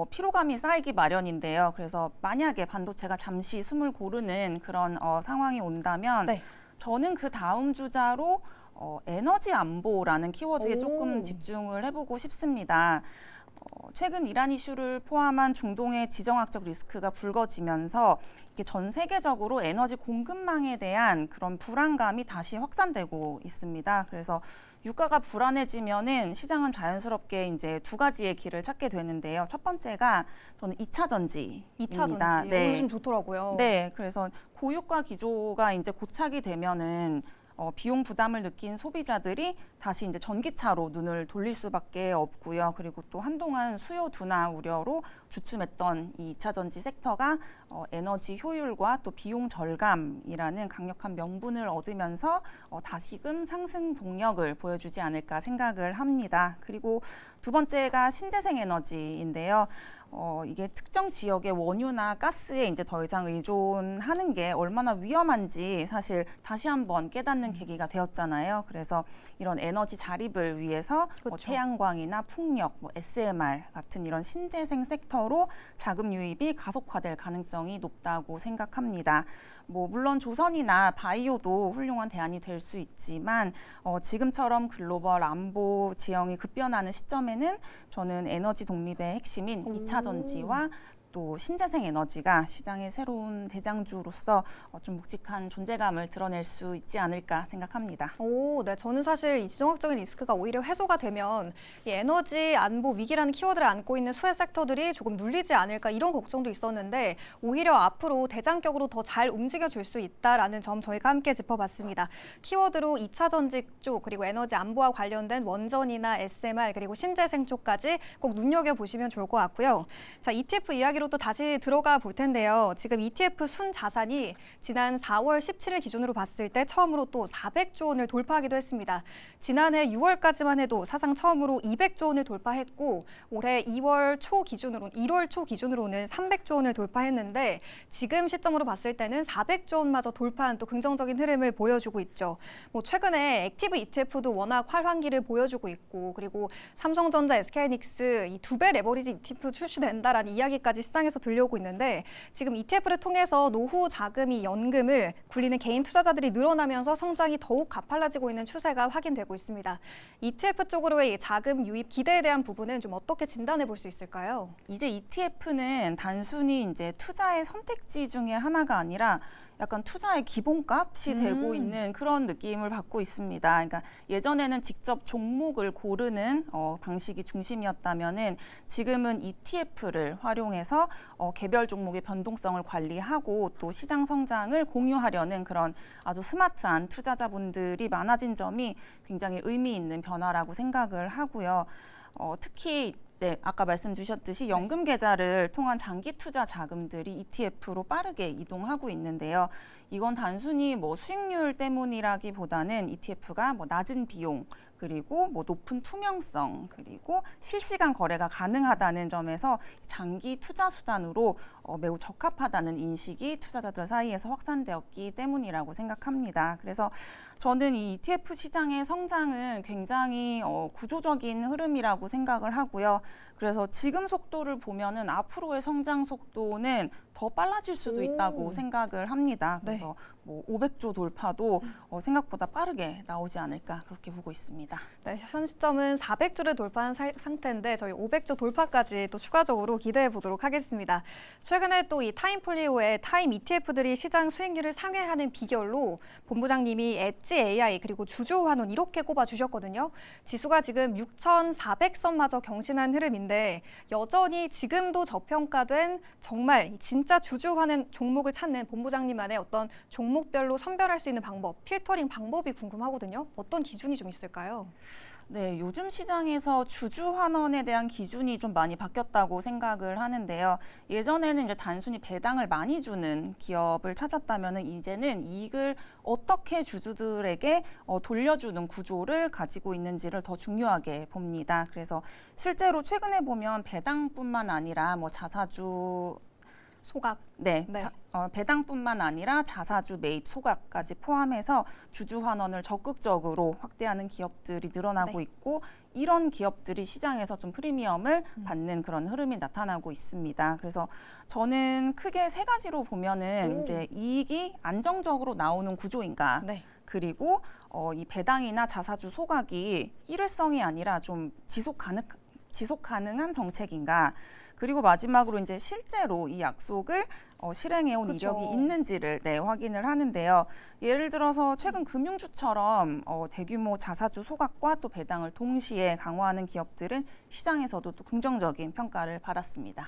피로감이 쌓이기 마련인데요. 그래서 만약에 반도체가 잠시 숨을 고르는 그런 상황이 온다면 저는 그 다음 주자로 에너지 안보라는 키워드에 조금 집중을 해보고 싶습니다. 최근 이란 이슈를 포함한 중동의 지정학적 리스크가 불거지면서 이게 전 세계적으로 에너지 공급망에 대한 그런 불안감이 다시 확산되고 있습니다. 그래서 유가가 불안해지면은 시장은 자연스럽게 이제 두 가지의 길을 찾게 되는데요. 첫 번째가 저는 2차 전지입니다. 2차 전지. 네. 요즘 좋더라고요. 네, 그래서 고유가 기조가 이제 고착이 되면은 비용 부담을 느낀 소비자들이 다시 이제 전기차로 눈을 돌릴 수밖에 없고요. 그리고 또 한동안 수요 둔화 우려로 주춤했던 이 2차 전지 섹터가 에너지 효율과 또 비용 절감이라는 강력한 명분을 얻으면서 다시금 상승 동력을 보여주지 않을까 생각을 합니다. 그리고 두 번째가 신재생 에너지인데요. 이게 특정 지역의 원유나 가스에 이제 더 이상 의존하는 게 얼마나 위험한지 사실 다시 한번 깨닫는 계기가 되었잖아요. 그래서 이런 에너지 자립을 위해서 뭐 그렇죠. 태양광이나 풍력, 뭐 SMR 같은 이런 신재생 섹터로 자금 유입이 가속화될 가능성이 높다고 생각합니다. 뭐 물론 조선이나 바이오도 훌륭한 대안이 될 수 있지만 지금처럼 글로벌 안보 지형이 급변하는 시점에는 저는 에너지 독립의 핵심인 2차 전지와 또 신재생 에너지가 시장의 새로운 대장주로서 좀 묵직한 존재감을 드러낼 수 있지 않을까 생각합니다. 네. 저는 사실 이 지정학적인 리스크가 오히려 해소가 되면 이 에너지 안보 위기라는 키워드를 안고 있는 수혜 섹터들이 조금 눌리지 않을까 이런 걱정도 있었는데 오히려 앞으로 대장격으로 더 잘 움직여 줄 수 있다라는 점 저희가 함께 짚어봤습니다. 키워드로 2차 전지 쪽 그리고 에너지 안보와 관련된 원전이나 SMR 그리고 신재생 쪽까지 꼭 눈여겨보시면 좋을 것 같고요. 자, ETF 이야기로 또 다시 들어가 볼 텐데요. 지금 ETF 순 자산이 지난 4월 17일 기준으로 봤을 때 처음으로 또 400조 원을 돌파하기도 했습니다. 지난해 6월까지만 해도 사상 처음으로 200조 원을 돌파했고 올해 1월 초 기준으로는 300조 원을 돌파했는데 지금 시점으로 봤을 때는 400조 원마저 돌파한 또 긍정적인 흐름을 보여주고 있죠. 뭐 최근에 액티브 ETF도 워낙 활황기를 보여주고 있고 그리고 삼성전자, SK하이닉스 이 2배 레버리지 ETF 출시된다라는 이야기까지 시장에서 들려오고 있는데 지금 ETF를 통해서 노후 자금이 연금을 굴리는 개인 투자자들이 늘어나면서 성장이 더욱 가팔라지고 있는 추세가 확인되고 있습니다. ETF 쪽으로의 자금 유입 기대에 대한 부분은 좀 어떻게 진단해 볼 수 있을까요? 이제 ETF는 단순히 이제 투자의 선택지 중에 하나가 아니라 약간 투자의 기본값이 되고 있는 그런 느낌을 받고 있습니다. 그러니까 예전에는 직접 종목을 고르는 방식이 중심이었다면은 지금은 ETF를 활용해서 개별 종목의 변동성을 관리하고 또 시장 성장을 공유하려는 그런 아주 스마트한 투자자분들이 많아진 점이 굉장히 의미 있는 변화라고 생각을 하고요. 특히 네, 아까 말씀 주셨듯이 연금 계좌를 통한 장기 투자 자금들이 ETF로 빠르게 이동하고 있는데요. 이건 단순히 뭐 수익률 때문이라기보다는 ETF가 뭐 낮은 비용 그리고 뭐 높은 투명성 그리고 실시간 거래가 가능하다는 점에서 장기 투자 수단으로 매우 적합하다는 인식이 투자자들 사이에서 확산되었기 때문이라고 생각합니다. 그래서 저는 이 ETF 시장의 성장은 굉장히 구조적인 흐름이라고 생각을 하고요. 그래서 지금 속도를 보면은 앞으로의 성장 속도는 더 빨라질 수도 있다고 생각을 합니다. 그래서 뭐 500조 돌파도 생각보다 빠르게 나오지 않을까 그렇게 보고 있습니다. 네, 현 시점은 400조를 돌파한 상태인데 저희 500조 돌파까지 또 추가적으로 기대해 보도록 하겠습니다. 최근에 또 이 타임폴리오의 타임 ETF들이 시장 수익률을 상회하는 비결로 본부장님이 엣지 AI 그리고 주주환원 이렇게 꼽아주셨거든요. 지수가 지금 6,400선마저 경신한 흐름인데 여전히 지금도 저평가된 정말 진짜 주주환원 종목을 찾는 본부장님만의 어떤 종목별로 선별할 수 있는 방법, 필터링 방법이 궁금하거든요. 어떤 기준이 좀 있을까요? 네, 요즘 시장에서 주주 환원에 대한 기준이 좀 많이 바뀌었다고 생각을 하는데요. 예전에는 이제 단순히 배당을 많이 주는 기업을 찾았다면은 이제는 이익을 어떻게 주주들에게 돌려주는 구조를 가지고 있는지를 더 중요하게 봅니다. 그래서 실제로 최근에 보면 배당뿐만 아니라 뭐 자사주 소각. 네, 네. 배당뿐만 아니라 자사주 매입 소각까지 포함해서 주주 환원을 적극적으로 확대하는 기업들이 늘어나고 있고 이런 기업들이 시장에서 좀 프리미엄을 받는 그런 흐름이 나타나고 있습니다. 그래서 저는 크게 세 가지로 보면은 이제 이익이 안정적으로 나오는 구조인가. 네. 그리고 이 배당이나 자사주 소각이 일회성이 아니라 좀 지속 가능한 정책인가. 그리고 마지막으로 이제 실제로 이 약속을 실행해온 그쵸. 이력이 있는지를 확인을 하는데요. 예를 들어서 최근 금융주처럼 대규모 자사주 소각과 또 배당을 동시에 강화하는 기업들은 시장에서도 또 긍정적인 평가를 받았습니다.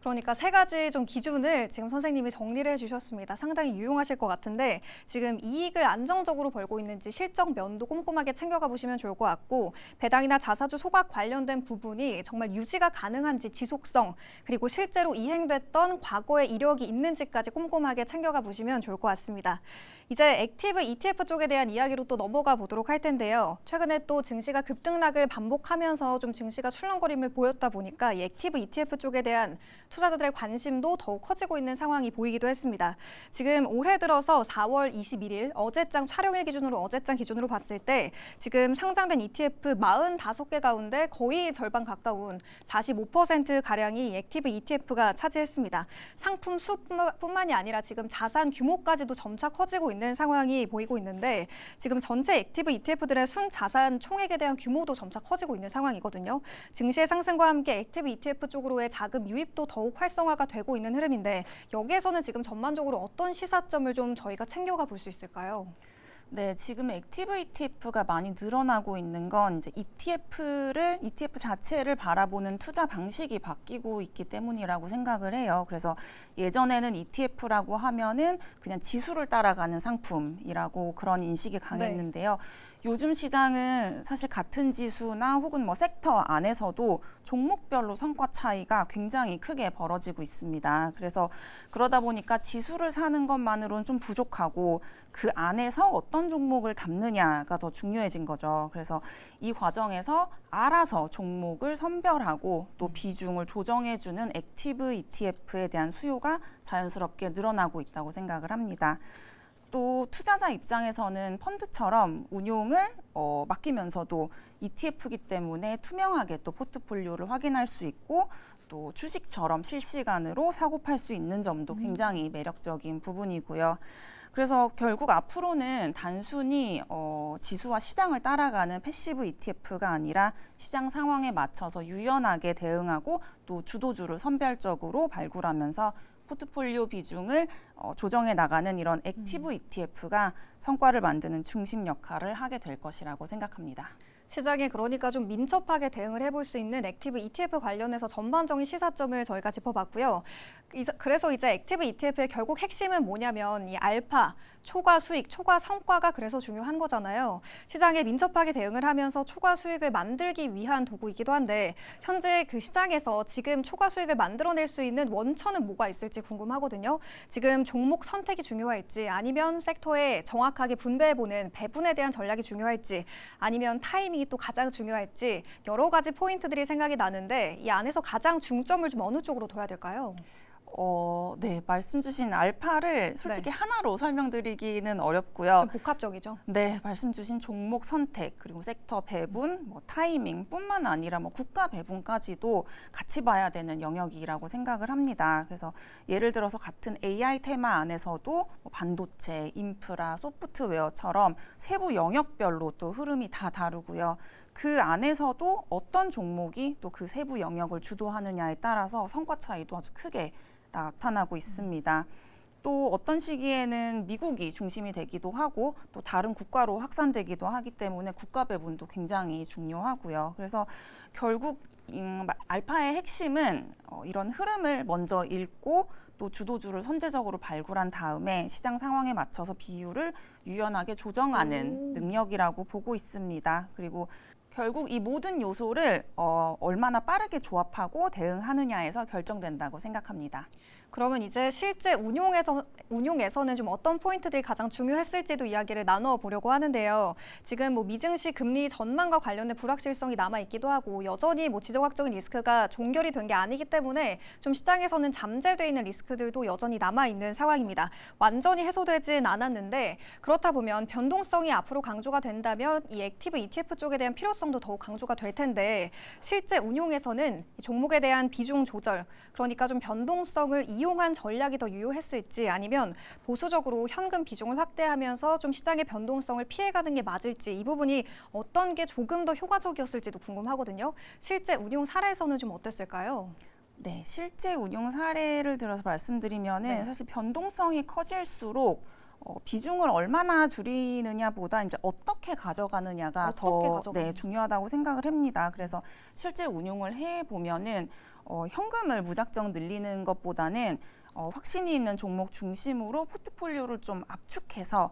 그러니까 세 가지 좀 기준을 지금 선생님이 정리를 해주셨습니다. 상당히 유용하실 것 같은데 지금 이익을 안정적으로 벌고 있는지 실적 면도 꼼꼼하게 챙겨가 보시면 좋을 것 같고 배당이나 자사주 소각 관련된 부분이 정말 유지가 가능한지 지속성 그리고 실제로 이행됐던 과거의 이력이 있는지까지 꼼꼼하게 챙겨가 보시면 좋을 것 같습니다. 이제 액티브 ETF 쪽에 대한 이야기로 또 넘어가 보도록 할 텐데요. 최근에 또 증시가 급등락을 반복하면서 좀 증시가 출렁거림을 보였다 보니까 이 액티브 ETF 쪽에 대한 투자자들의 관심도 더욱 커지고 있는 상황이 보이기도 했습니다. 지금 올해 들어서 4월 21일 어제장 촬영일 기준으로 어제장 기준으로 봤을 때 지금 상장된 ETF 45개 가운데 거의 절반 가까운 45%가량이 액티브 ETF가 차지했습니다. 상품 수뿐만이 아니라 지금 자산 규모까지도 점차 커지고 있는 상황이 보이고 있는데 지금 전체 액티브 ETF들의 순 자산 총액에 대한 규모도 점차 커지고 있는 상황이거든요. 증시의 상승과 함께 액티브 ETF 쪽으로의 자금 유입도 더욱 활성화가 되고 있는 흐름인데 여기에서는 지금 전반적으로 어떤 시사점을 좀 저희가 챙겨가 볼 수 있을까요? 네, 지금 액티브 ETF가 많이 늘어나고 있는 건 이제 ETF 자체를 바라보는 투자 방식이 바뀌고 있기 때문이라고 생각을 해요. 그래서 예전에는 ETF라고 하면은 그냥 지수를 따라가는 상품이라고 그런 인식이 강했는데요. 요즘 시장은 사실 같은 지수나 혹은 뭐 섹터 안에서도 종목별로 성과 차이가 굉장히 크게 벌어지고 있습니다. 그래서 그러다 보니까 지수를 사는 것만으로는 좀 부족하고 그 안에서 어떤 종목을 담느냐가 더 중요해진 거죠. 그래서 이 과정에서 알아서 종목을 선별하고 또 비중을 조정해주는 액티브 ETF에 대한 수요가 자연스럽게 늘어나고 있다고 생각을 합니다. 또 투자자 입장에서는 펀드처럼 운용을 맡기면서도 ETF이기 때문에 투명하게 또 포트폴리오를 확인할 수 있고 또 주식처럼 실시간으로 사고 팔 수 있는 점도 굉장히 매력적인 부분이고요. 그래서 결국 앞으로는 단순히 지수와 시장을 따라가는 패시브 ETF가 아니라 시장 상황에 맞춰서 유연하게 대응하고 또 주도주를 선별적으로 발굴하면서 포트폴리오 비중을 조정해 나가는 이런 액티브 ETF가 성과를 만드는 중심 역할을 하게 될 것이라고 생각합니다. 시장에 그러니까 좀 민첩하게 대응을 해볼 수 있는 액티브 ETF 관련해서 전반적인 시사점을 저희가 짚어봤고요. 그래서 이제 액티브 ETF의 결국 핵심은 뭐냐면 이 알파, 초과 수익, 초과 성과가 그래서 중요한 거잖아요. 시장에 민첩하게 대응을 하면서 초과 수익을 만들기 위한 도구이기도 한데 현재 그 시장에서 지금 초과 수익을 만들어낼 수 있는 원천은 뭐가 있을지 궁금하거든요. 지금 종목 선택이 중요할지 아니면 섹터에 정확하게 분배해보는 배분에 대한 전략이 중요할지 아니면 타이밍이 또 가장 중요할지 여러 가지 포인트들이 생각이 나는데 이 안에서 가장 중점을 좀 어느 쪽으로 둬야 될까요? 네, 말씀 주신 알파를 솔직히 하나로 설명드리기는 어렵고요. 좀 복합적이죠. 네, 말씀 주신 종목 선택, 그리고 섹터 배분, 뭐 타이밍뿐만 아니라 뭐 국가 배분까지도 같이 봐야 되는 영역이라고 생각을 합니다. 그래서 예를 들어서 같은 AI 테마 안에서도 뭐 반도체, 인프라, 소프트웨어처럼 세부 영역별로 또 흐름이 다 다르고요. 그 안에서도 어떤 종목이 또 그 세부 영역을 주도하느냐에 따라서 성과 차이도 아주 크게 나타나고 있습니다. 또 어떤 시기에는 미국이 중심이 되기도 하고 또 다른 국가로 확산되기도 하기 때문에 국가 배분도 굉장히 중요하고요. 그래서 결국 알파의 핵심은 이런 흐름을 먼저 읽고 또 주도주를 선제적으로 발굴한 다음에 시장 상황에 맞춰서 비율을 유연하게 조정하는 능력이라고 보고 있습니다. 그리고 결국 이 모든 요소를 얼마나 빠르게 조합하고 대응하느냐에서 결정된다고 생각합니다. 그러면 이제 실제 운용에서는 좀 어떤 포인트들이 가장 중요했을지도 이야기를 나누어 보려고 하는데요. 지금 뭐 미증시 금리 전망과 관련된 불확실성이 남아 있기도 하고 여전히 뭐 지정학적인 리스크가 종결이 된 게 아니기 때문에 좀 시장에서는 잠재돼 있는 리스크들도 여전히 남아 있는 상황입니다. 완전히 해소되진 않았는데 그렇다 보면 변동성이 앞으로 강조가 된다면 이 액티브 ETF 쪽에 대한 필요성도 더욱 강조가 될 텐데 실제 운용에서는 종목에 대한 비중 조절, 그러니까 좀 변동성을 이용한 전략이 더 유효했을지 아니면 보수적으로 현금 비중을 확대하면서 좀 시장의 변동성을 피해가는 게 맞을지 이 부분이 어떤 게 조금 더 효과적이었을지도 궁금하거든요. 실제 운용 사례에서는 좀 어땠을까요? 네, 실제 운용 사례를 들어서 말씀드리면은 사실 변동성이 커질수록 비중을 얼마나 줄이느냐보다 이제 어떻게 가져가느냐가 더 중요하다고 생각을 합니다. 그래서 실제 운용을 해 보면은 현금을 무작정 늘리는 것보다는 확신이 있는 종목 중심으로 포트폴리오를 좀 압축해서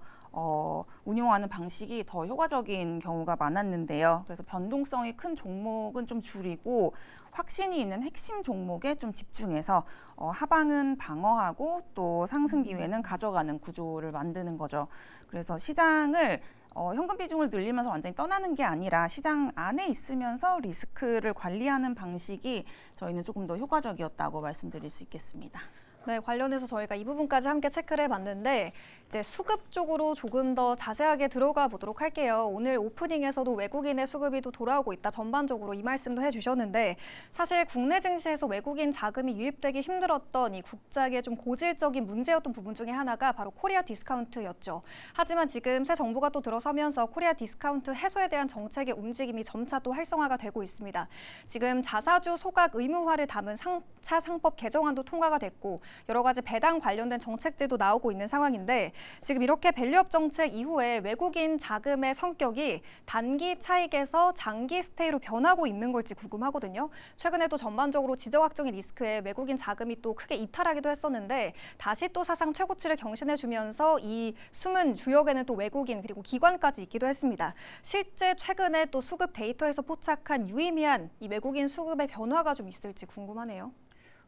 운용하는 방식이 더 효과적인 경우가 많았는데요. 그래서 변동성이 큰 종목은 좀 줄이고 확신이 있는 핵심 종목에 좀 집중해서 하방은 방어하고 또 상승 기회는 가져가는 구조를 만드는 거죠. 그래서 시장을 현금 비중을 늘리면서 완전히 떠나는 게 아니라 시장 안에 있으면서 리스크를 관리하는 방식이 저희는 조금 더 효과적이었다고 말씀드릴 수 있겠습니다. 네, 관련해서 저희가 이 부분까지 함께 체크를 해봤는데 이제 수급 쪽으로 조금 더 자세하게 들어가 보도록 할게요. 오늘 오프닝에서도 외국인의 수급이 또 돌아오고 있다. 전반적으로 이 말씀도 해주셨는데 사실 국내 증시에서 외국인 자금이 유입되기 힘들었던 이 국작의 좀 고질적인 문제였던 부분 중에 하나가 바로 코리아 디스카운트였죠. 하지만 지금 새 정부가 또 들어서면서 코리아 디스카운트 해소에 대한 정책의 움직임이 점차 또 활성화가 되고 있습니다. 지금 자사주 소각 의무화를 담은 상차 상법 개정안도 통과가 됐고 여러 가지 배당 관련된 정책들도 나오고 있는 상황인데 지금 이렇게 밸류업 정책 이후에 외국인 자금의 성격이 단기 차익에서 장기 스테이로 변하고 있는 걸지 궁금하거든요. 최근에도 전반적으로 지적 확정의 리스크에 외국인 자금이 또 크게 이탈하기도 했었는데 다시 또 사상 최고치를 경신해주면서 이 숨은 주역에는 또 외국인 그리고 기관까지 있기도 했습니다. 실제 최근에 또 수급 데이터에서 포착한 유의미한 이 외국인 수급의 변화가 좀 있을지 궁금하네요.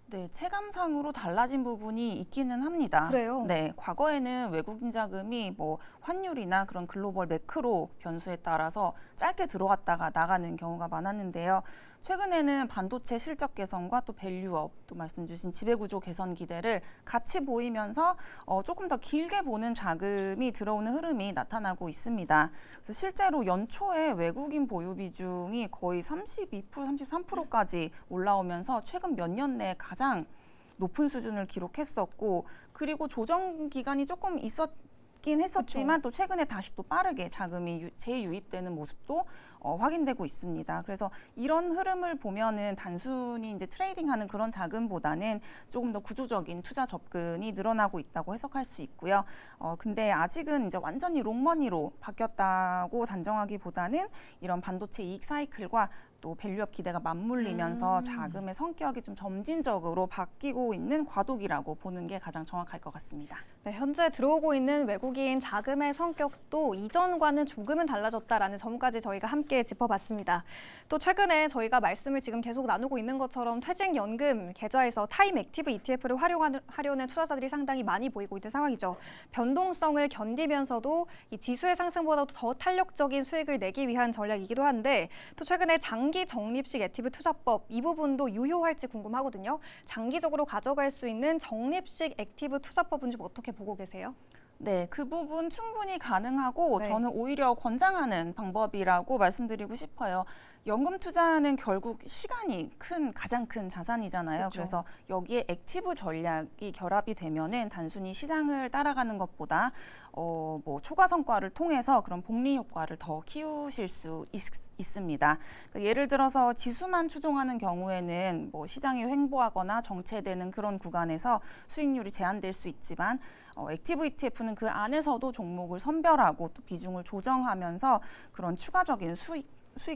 네, 체감상으로 달라진 부분이 있기는 합니다. 그래요? 네, 과거에는 외국인 자금이 뭐 환율이나 그런 글로벌 매크로 변수에 따라서 짧게 들어왔다가 나가는 경우가 많았는데요. 최근에는 반도체 실적 개선과 또 밸류업, 또 말씀 주신 지배구조 개선 기대를 같이 보이면서 조금 더 길게 보는 자금이 들어오는 흐름이 나타나고 있습니다. 그래서 실제로 연초에 외국인 보유 비중이 거의 32%, 33%까지 올라오면서 최근 몇 년 내에 가장 높은 수준을 기록했었고 그리고 조정 기간이 조금 있긴 했었지만 또 최근에 다시 또 빠르게 자금이 재유입되는 모습도 확인되고 있습니다. 그래서 이런 흐름을 보면은 단순히 이제 트레이딩하는 그런 자금보다는 조금 더 구조적인 투자 접근이 늘어나고 있다고 해석할 수 있고요. 근데 아직은 이제 완전히 롱머니로 바뀌었다고 단정하기보다는 이런 반도체 이익 사이클과 또 밸류업 기대가 맞물리면서 자금의 성격이 좀 점진적으로 바뀌고 있는 과도기라고 보는 게 가장 정확할 것 같습니다. 네, 현재 들어오고 있는 외국인 자금의 성격도 이전과는 조금은 달라졌다라는 점까지 저희가 함께 짚어봤습니다. 또 최근에 저희가 말씀을 지금 계속 나누고 있는 것처럼 퇴직연금 계좌에서 타임 액티브 ETF를 활용하려는 투자자들이 상당히 많이 보이고 있는 상황이죠. 변동성을 견디면서도 이 지수의 상승보다도 더 탄력적인 수익을 내기 위한 전략이기도 한데 또 최근에 장기 적립식 액티브 투자법 이 부분도 유효할지 궁금하거든요. 장기적으로 가져갈 수 있는 적립식 액티브 투자법은 좀 어떻게 보고 계세요? 네, 그 부분 충분히 가능하고 네. 저는 오히려 권장하는 방법이라고 말씀드리고 싶어요. 연금 투자는 결국 시간이 가장 큰 자산이잖아요. 그렇죠. 그래서 여기에 액티브 전략이 결합이 되면은 단순히 시장을 따라가는 것보다 뭐 초과 성과를 통해서 그런 복리 효과를 더 키우실 수 있습니다. 그러니까 예를 들어서 지수만 추종하는 경우에는 뭐 시장이 횡보하거나 정체되는 그런 구간에서 수익률이 제한될 수 있지만 액티브 ETF는 그 안에서도 종목을 선별하고 또 비중을 조정하면서 그런 추가적인 수익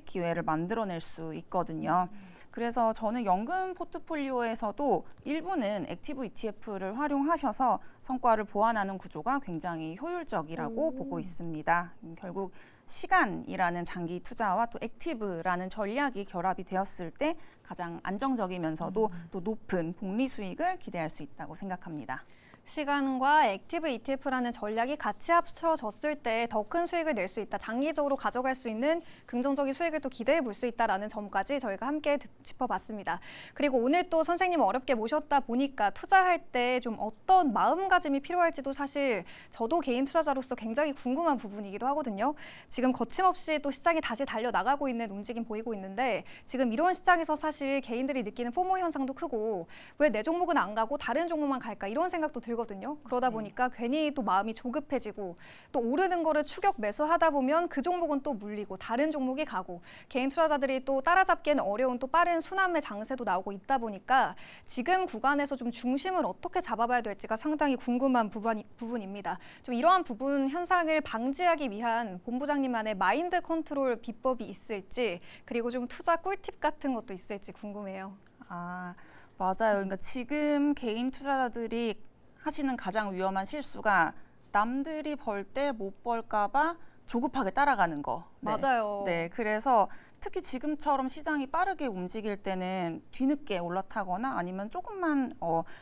기회를 만들어낼 수 있거든요. 그래서 저는 연금 포트폴리오에서도 일부는 액티브 ETF를 활용하셔서 성과를 보완하는 구조가 굉장히 효율적이라고 보고 있습니다. 결국 시간이라는 장기 투자와 또 액티브라는 전략이 결합이 되었을 때 가장 안정적이면서도 또 높은 복리 수익을 기대할 수 있다고 생각합니다. 시간과 액티브 ETF라는 전략이 같이 합쳐졌을 때 더 큰 수익을 낼 수 있다. 장기적으로 가져갈 수 있는 긍정적인 수익을 또 기대해 볼 수 있다라는 점까지 저희가 함께 짚어봤습니다. 그리고 오늘 또 선생님 어렵게 모셨다 보니까 투자할 때 좀 어떤 마음가짐이 필요할지도 사실 저도 개인 투자자로서 굉장히 궁금한 부분이기도 하거든요. 지금 거침없이 또 시장이 다시 달려나가고 있는 움직임 보이고 있는데 지금 이런 시장에서 사실 개인들이 느끼는 포모 현상도 크고 왜 내 종목은 안 가고 다른 종목만 갈까 이런 생각도 들거든요. 그러다 보니까 괜히 또 마음이 조급해지고 또 오르는 거를 추격 매수하다 보면 그 종목은 또 물리고 다른 종목이 가고 개인 투자자들이 또 따라잡기에는 어려운 또 빠른 순환매 장세도 나오고 있다 보니까 지금 구간에서 좀 중심을 어떻게 잡아봐야 될지가 상당히 궁금한 부분입니다. 좀 이러한 부분 현상을 방지하기 위한 본부장님만의 마인드 컨트롤 비법이 있을지 그리고 좀 투자 꿀팁 같은 것도 있을지 궁금해요. 아, 맞아요. 그러니까 지금 개인 투자자들이 하시는 가장 위험한 실수가 남들이 벌 때 못 벌까 봐 조급하게 따라가는 거. 네. 맞아요. 네, 그래서 특히 지금처럼 시장이 빠르게 움직일 때는 뒤늦게 올라타거나 아니면 조금만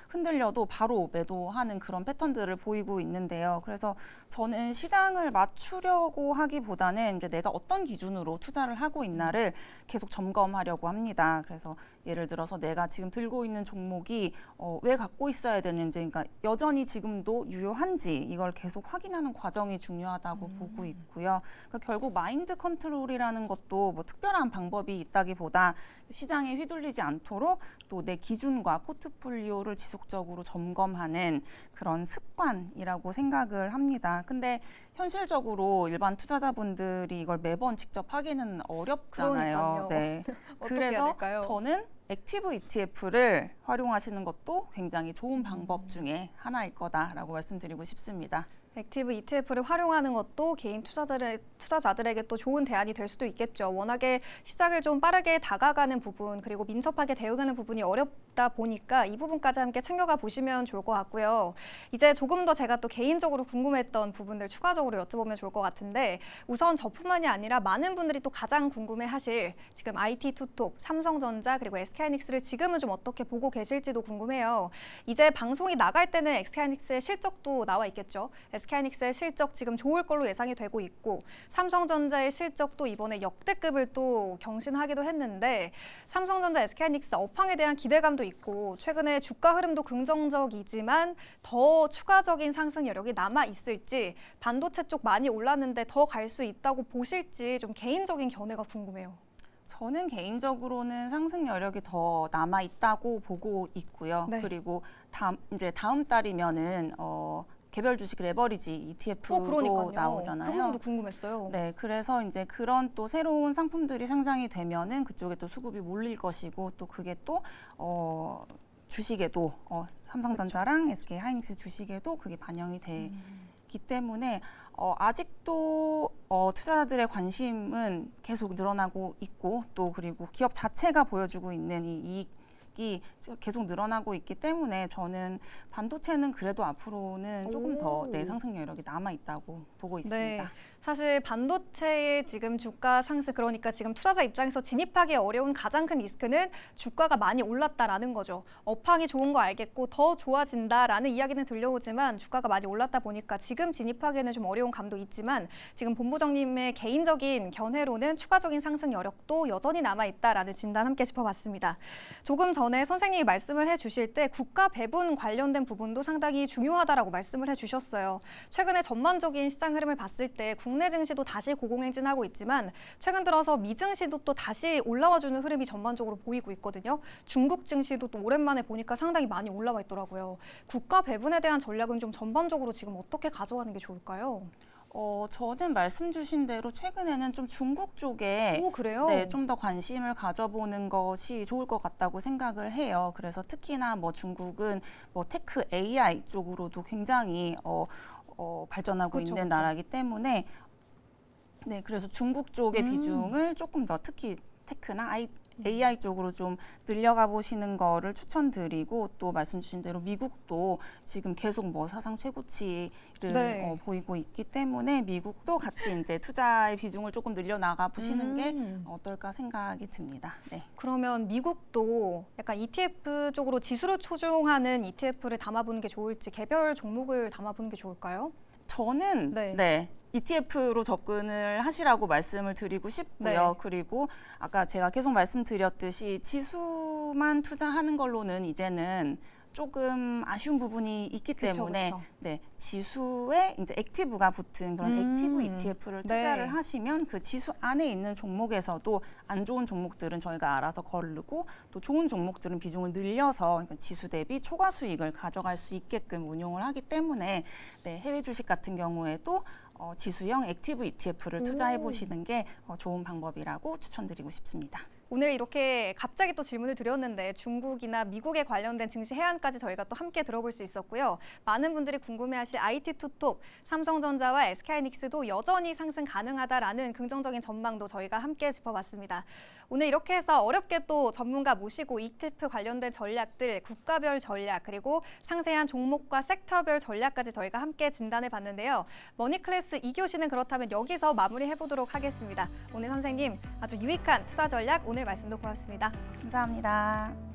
흔들려도 바로 매도하는 그런 패턴들을 보이고 있는데요. 그래서 저는 시장을 맞추려고 하기보다는 이제 내가 어떤 기준으로 투자를 하고 있나를 계속 점검하려고 합니다. 그래서 예를 들어서 내가 지금 들고 있는 종목이 왜 갖고 있어야 되는지, 그러니까 여전히 지금도 유효한지 이걸 계속 확인하는 과정이 중요하다고 보고 있고요. 그러니까 결국 마인드 컨트롤이라는 것도 뭐 특별한 방법이 있다기보다 시장에 휘둘리지 않도록 또 내 기준과 포트폴리오를 지속적으로 점검하는 그런 습관이라고 생각을 합니다. 근데 현실적으로 일반 투자자분들이 이걸 매번 직접 하기는 어렵잖아요. 그러니까요. 네. 어떻게 해야 그래서 될까요? 저는 액티브 ETF를 활용하시는 것도 굉장히 좋은 방법 중에 하나일 거다라고 말씀드리고 싶습니다. 액티브 ETF를 활용하는 것도 개인 투자자들에게 또 좋은 대안이 될 수도 있겠죠. 워낙에 시장을 좀 빠르게 다가가는 부분 그리고 민첩하게 대응하는 부분이 어렵다 보니까 이 부분까지 함께 챙겨가 보시면 좋을 것 같고요. 이제 조금 더 제가 또 개인적으로 궁금했던 부분들 추가적으로 여쭤보면 좋을 것 같은데 우선 저뿐만이 아니라 많은 분들이 또 가장 궁금해하실 지금 IT 투톱, 삼성전자 그리고 SK하이닉스를 지금은 좀 어떻게 보고 계실지도 궁금해요. 이제 방송이 나갈 때는 SK하이닉스의 실적도 나와 있겠죠. SK하이닉스의 실적 지금 좋을 걸로 예상이 되고 있고 삼성전자의 실적도 이번에 역대급을 또 경신하기도 했는데 삼성전자, SK하이닉스 업황에 대한 기대감도 있고 최근에 주가 흐름도 긍정적이지만 더 추가적인 상승 여력이 남아 있을지 반도체 쪽 많이 올랐는데 더 갈 수 있다고 보실지 좀 개인적인 견해가 궁금해요. 저는 개인적으로는 상승 여력이 더 남아 있다고 보고 있고요. 네. 그리고 다음 달이면은 개별 주식 레버리지 ETF도 그러니까요. 나오잖아요. 그 부분도 궁금했어요. 네, 그래서 이제 그런 또 새로운 상품들이 상장이 되면은 그쪽에 또 수급이 몰릴 것이고 또 그게 또 주식에도 삼성전자랑 SK하이닉스 주식에도 그게 반영이 되기 때문에 아직도 투자자들의 관심은 계속 늘어나고 있고 또 그리고 기업 자체가 보여주고 있는 이 이익이 계속 늘어나고 있기 때문에 저는 반도체는 그래도 앞으로는 조금 더 상승 여력이 남아 있다고 보고 있습니다. 네, 사실 반도체의 지금 주가 상승 그러니까 지금 투자자 입장에서 진입하기 어려운 가장 큰 리스크는 주가가 많이 올랐다라는 거죠. 업황이 좋은 거 알겠고 더 좋아진다라는 이야기는 들려오지만 주가가 많이 올랐다 보니까 지금 진입하기에는 좀 어려운 감도 있지만 지금 본부장님의 개인적인 견해로는 추가적인 상승 여력도 여전히 남아 있다라는 진단 함께 짚어봤습니다. 조금 전에 선생님이 말씀을 해주실 때 국가 배분 관련된 부분도 상당히 중요하다라고 말씀을 해주셨어요. 최근에 전반적인 시장 흐름을 봤을 때 국내 증시도 다시 고공행진하고 있지만 최근 들어서 미증시도 또 다시 올라와주는 흐름이 전반적으로 보이고 있거든요. 중국 증시도 또 오랜만에 보니까 상당히 많이 올라와 있더라고요. 국가 배분에 대한 전략은 좀 전반적으로 지금 어떻게 가져가는 게 좋을까요? 저는 말씀 주신 대로 최근에는 좀 중국 쪽에 그래요? 네, 좀 더 관심을 가져보는 것이 좋을 것 같다고 생각을 해요. 그래서 특히나 뭐 중국은 뭐 테크 AI 쪽으로도 굉장히 발전하고 그쵸, 있는 그쵸. 나라이기 때문에 네, 그래서 중국 쪽의 비중을 조금 더 특히 테크나 AI 쪽으로 좀 늘려가 보시는 거를 추천드리고 또 말씀 주신 대로 미국도 지금 계속 뭐 사상 최고치를 네. 보이고 있기 때문에 미국도 같이 이제 투자의 비중을 조금 늘려나가 보시는 게 어떨까 생각이 듭니다. 네. 그러면 미국도 약간 ETF 쪽으로 지수를 초종하는 ETF를 담아보는 게 좋을지 개별 종목을 담아보는 게 좋을까요? 저는 네. ETF로 접근을 하시라고 말씀을 드리고 싶고요. 네. 그리고 아까 제가 계속 말씀드렸듯이 지수만 투자하는 걸로는 이제는 조금 아쉬운 부분이 있기 때문에 그쵸. 네, 지수에 이제 액티브가 붙은 그런 액티브 ETF를 투자를 네. 하시면 그 지수 안에 있는 종목에서도 안 좋은 종목들은 저희가 알아서 거르고 또 좋은 종목들은 비중을 늘려서 그러니까 지수 대비 초과 수익을 가져갈 수 있게끔 운용을 하기 때문에 네, 해외 주식 같은 경우에도 지수형 액티브 ETF를 투자해 보시는 게 좋은 방법이라고 추천드리고 싶습니다. 오늘 이렇게 갑자기 또 질문을 드렸는데 중국이나 미국에 관련된 증시 해안까지 저희가 또 함께 들어볼 수 있었고요. 많은 분들이 궁금해하실 IT 투톱, 삼성전자와 SK하이닉스도 여전히 상승 가능하다라는 긍정적인 전망도 저희가 함께 짚어봤습니다. 오늘 이렇게 해서 어렵게 또 전문가 모시고 ETF 관련된 전략들, 국가별 전략, 그리고 상세한 종목과 섹터별 전략까지 저희가 함께 진단해 봤는데요. 머니클래스 2교시는 그렇다면 여기서 마무리해 보도록 하겠습니다. 오늘 선생님 아주 유익한 투자 전략 오늘 말씀도 고맙습니다. 감사합니다.